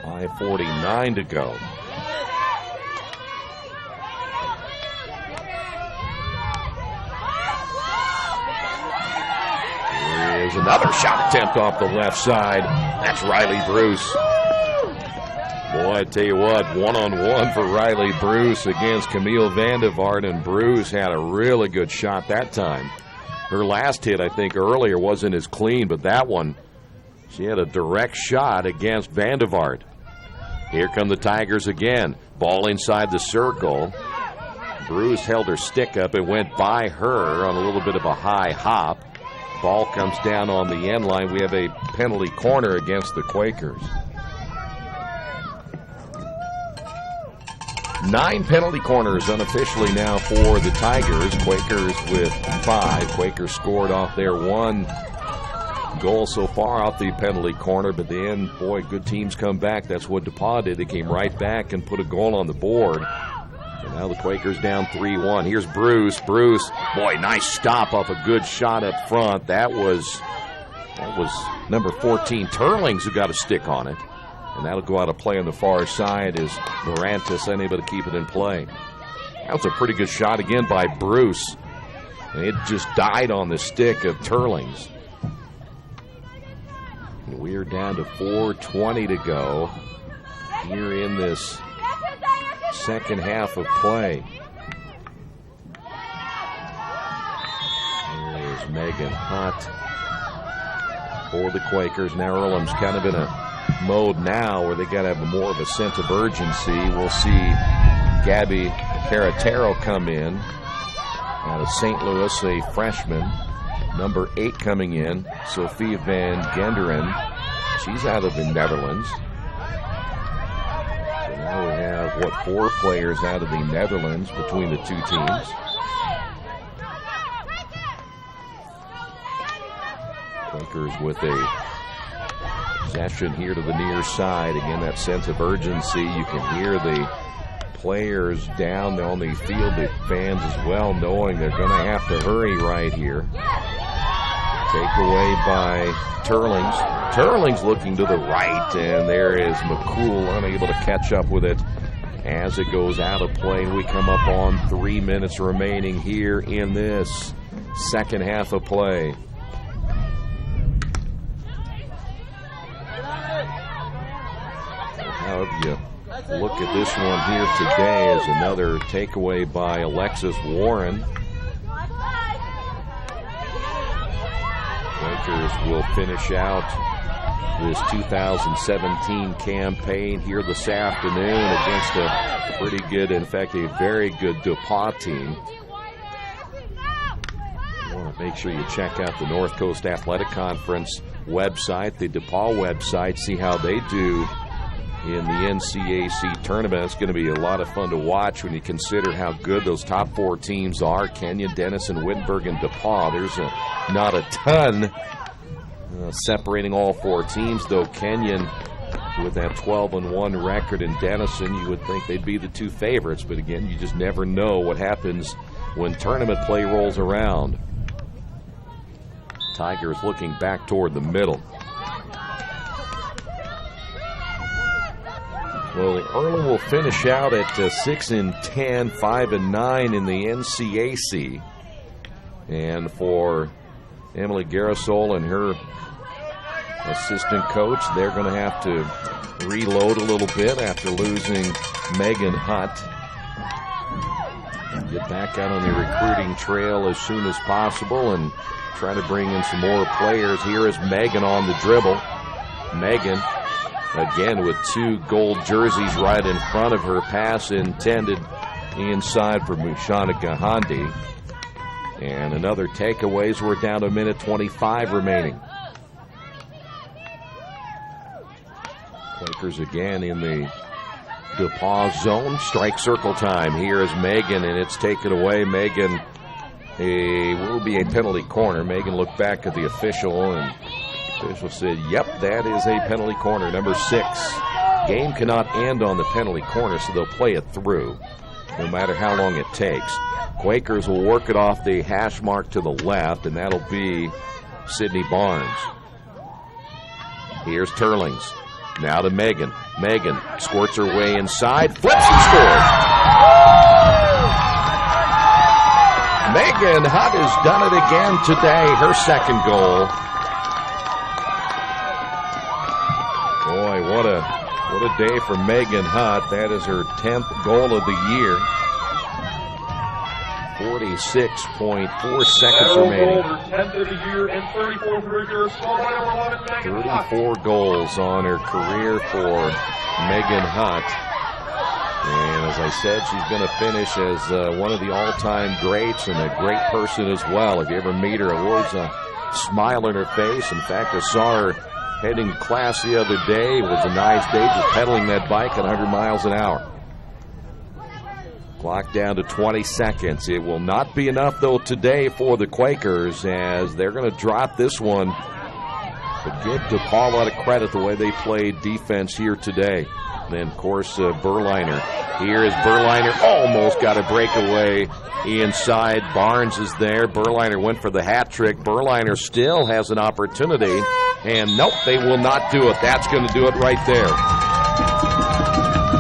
5:49 to go. Here's another shot attempt off the left side. That's Riley Bruce. Boy, I tell you what, one-on-one for Riley Bruce against Camille Vandevart, and Bruce had a really good shot that time. Her last hit, I think, earlier wasn't as clean, but that one, she had a direct shot against Vandevart. Here come the Tigers again. Ball inside the circle. Bruce held her stick up and went by her on a little bit of a high hop. Ball comes down on the end line. We have a penalty corner against the Quakers. 9 penalty corners unofficially now for the Tigers. Quakers with 5. Quakers scored off their one goal so far off the penalty corner, but then, boy, good teams come back. That's what DePAUW did. They came right back and put a goal on the board. And now the Quakers down 3-1. Here's Bruce. Bruce, boy, nice stop off a good shot up front. That was number 14, Turlings, who got a stick on it. And that'll go out of play on the far side as Morantis unable to keep it in play. That was a pretty good shot again by Bruce. And it just died on the stick of Turlings. And we are down to 4:20 to go here in this second half of play. There's Megan Hutt for the Quakers. Now Earlham's kind of in a mode now where they got to have more of a sense of urgency. We'll see Gabby Carretero come in out of St. Louis, a freshman. Number 8 coming in, Sophia van Genderen. She's out of the Netherlands. So now we have, 4 players out of the Netherlands between the two teams. Quakers with a possession here to the near side. Again, that sense of urgency. You can hear the players down on the field, the fans as well, knowing they're going to have to hurry right here. Takeaway by Turlings. Turlings looking to the right, and there is McCool unable to catch up with it as it goes out of play. We come up on 3 minutes remaining here in this second half of play. However you look at this one here today as another takeaway by Alexis Warren. Quakers will finish out this 2017 campaign here this afternoon against a pretty good, in fact, a very good DePAUW team. You want to make sure you check out the North Coast Athletic Conference website, the DePAUW website, see how they do in the NCAC tournament. It's going to be a lot of fun to watch when you consider how good those top 4 teams are. Kenyon, Denison, Wittenberg, and DePAUW. There's not a ton separating all 4 teams, though Kenyon, with that 12-1 record, in Denison, you would think they'd be the 2 favorites. But again, you just never know what happens when tournament play rolls around. Tigers looking back toward the middle. Well, Earlham will finish out at 6-10, 5-9 in the NCAC. And for Emily Garrisol and her assistant coach, they're going to have to reload a little bit after losing Megan Hutt. Get back out on the recruiting trail as soon as possible and try to bring in some more players. Here is Megan on the dribble. Megan Again, with 2 gold jerseys right in front of her. Pass intended inside for Mushana Gahandi. And another takeaways. We're down to a minute 25 remaining. Quakers again in the DePAUW zone. Strike circle time. Here is Megan, and it's taken away. Megan, will be a penalty corner. Megan looked back at the official, and the official said, yep, that is a penalty corner, number 6. Game cannot end on the penalty corner, so they'll play it through, no matter how long it takes. Quakers will work it off the hash mark to the left, and that'll be Sydney Barnes. Here's Turlings. Now to Megan. Megan squirts her way inside, flips and scores. Megan Hutt has done it again today, her second goal. Boy, what a day for Megan Hutt. That is her 10th goal of the year. 46.4 seconds remaining. 34 goals on her career for Megan Hutt. And as I said, she's going to finish as one of the all-time greats and a great person as well. If you ever meet her, always a smile on her face. In fact, I saw her heading to class the other day. It was a nice day, just pedaling that bike at 100 miles an hour. Clock down to 20 seconds. It will not be enough, though, today for the Quakers, as they're going to drop this one. But give DePAUW a lot of credit the way they played defense here today. Then, of course, Berliner. Here is Berliner. Almost got a breakaway inside. Barnes is there. Berliner went for the hat trick. Berliner still has an opportunity. And nope, they will not do it. That's going to do it right there.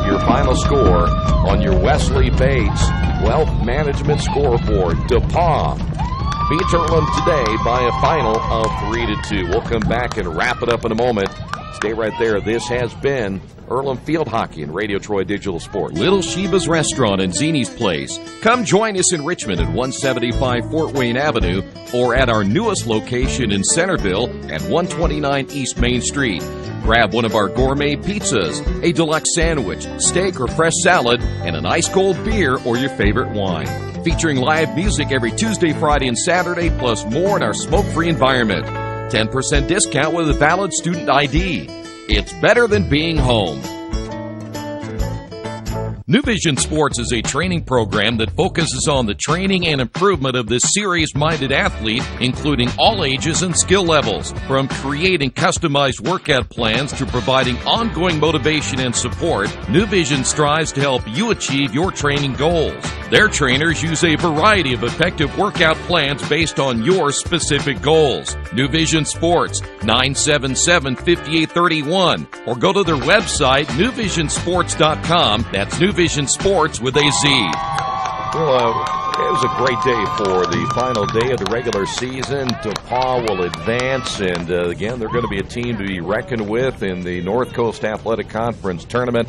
Your final score on your Wesley Bates Wealth Management Scoreboard. DePAUW beats Earlham today by a final of 3-2. We'll come back and wrap it up in a moment. Stay right there. This has been Earlham Field Hockey and Radio Troy Digital Sports. Little Sheba's Restaurant and Zini's Place. Come join us in Richmond at 175 Fort Wayne Avenue or at our newest location in Centerville at 129 East Main Street. Grab one of our gourmet pizzas, a deluxe sandwich, steak or fresh salad, and an ice cold beer or your favorite wine. Featuring live music every Tuesday, Friday, and Saturday, plus more in our smoke-free environment. 10% discount with a valid student ID. It's better than being home. New Vision Sports is a training program that focuses on the training and improvement of this serious-minded athlete, including all ages and skill levels. From creating customized workout plans to providing ongoing motivation and support, New Vision strives to help you achieve your training goals. Their trainers use a variety of effective workout plans based on your specific goals. New Vision Sports, 977-5831, or go to their website, newvisionsports.com. That's New Vision Sports with a Z. Well, it was a great day for the final day of the regular season. DePAUW will advance, and again, they're going to be a team to be reckoned with in the North Coast Athletic Conference tournament.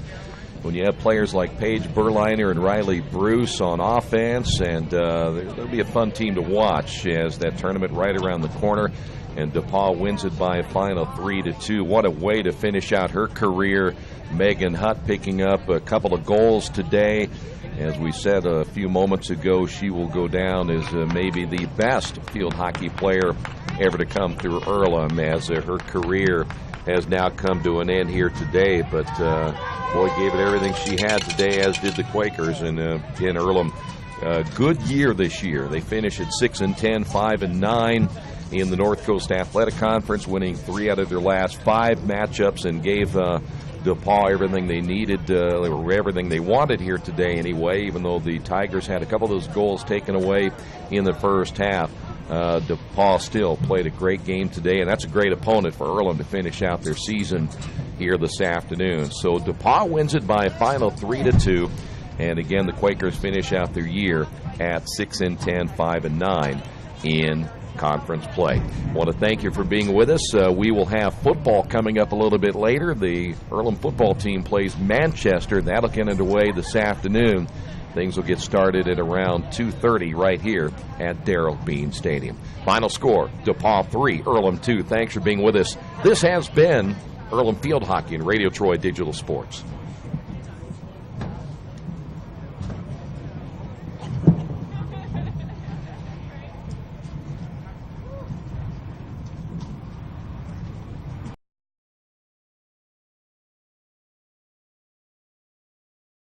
When you have players like Paige Berliner and Riley Bruce on offense, and there'll be a fun team to watch as that tournament right around the corner. And DePAUW wins it by a final 3-2. What a way to finish out her career. Megan Hutt picking up a couple of goals today. As we said a few moments ago, she will go down as maybe the best field hockey player ever to come through Earlham, as her career has now come to an end here today. But boy, gave it everything she had today, as did the Quakers. And again, Earlham, good year this year. They finished at 6-10, 5-9 in the North Coast Athletic Conference, winning 3 out of their last 5 matchups, and gave DePAUW everything they needed, or everything they wanted here today anyway, even though the Tigers had a couple of those goals taken away in the first half. DePAUW still played a great game today, and that's a great opponent for Earlham to finish out their season here this afternoon. So DePAUW wins it by a final 3-2, and again, the Quakers finish out their year at 6-10, 5-9 in conference play. I want to thank you for being with us. We will have football coming up a little bit later. The Earlham football team plays Manchester. That'll get underway this afternoon. Things will get started at around 2:30 right here at Darrell Bean Stadium. Final score, DePAUW 3, Earlham 2. Thanks for being with us. This has been Earlham Field Hockey and Radio Troy Digital Sports.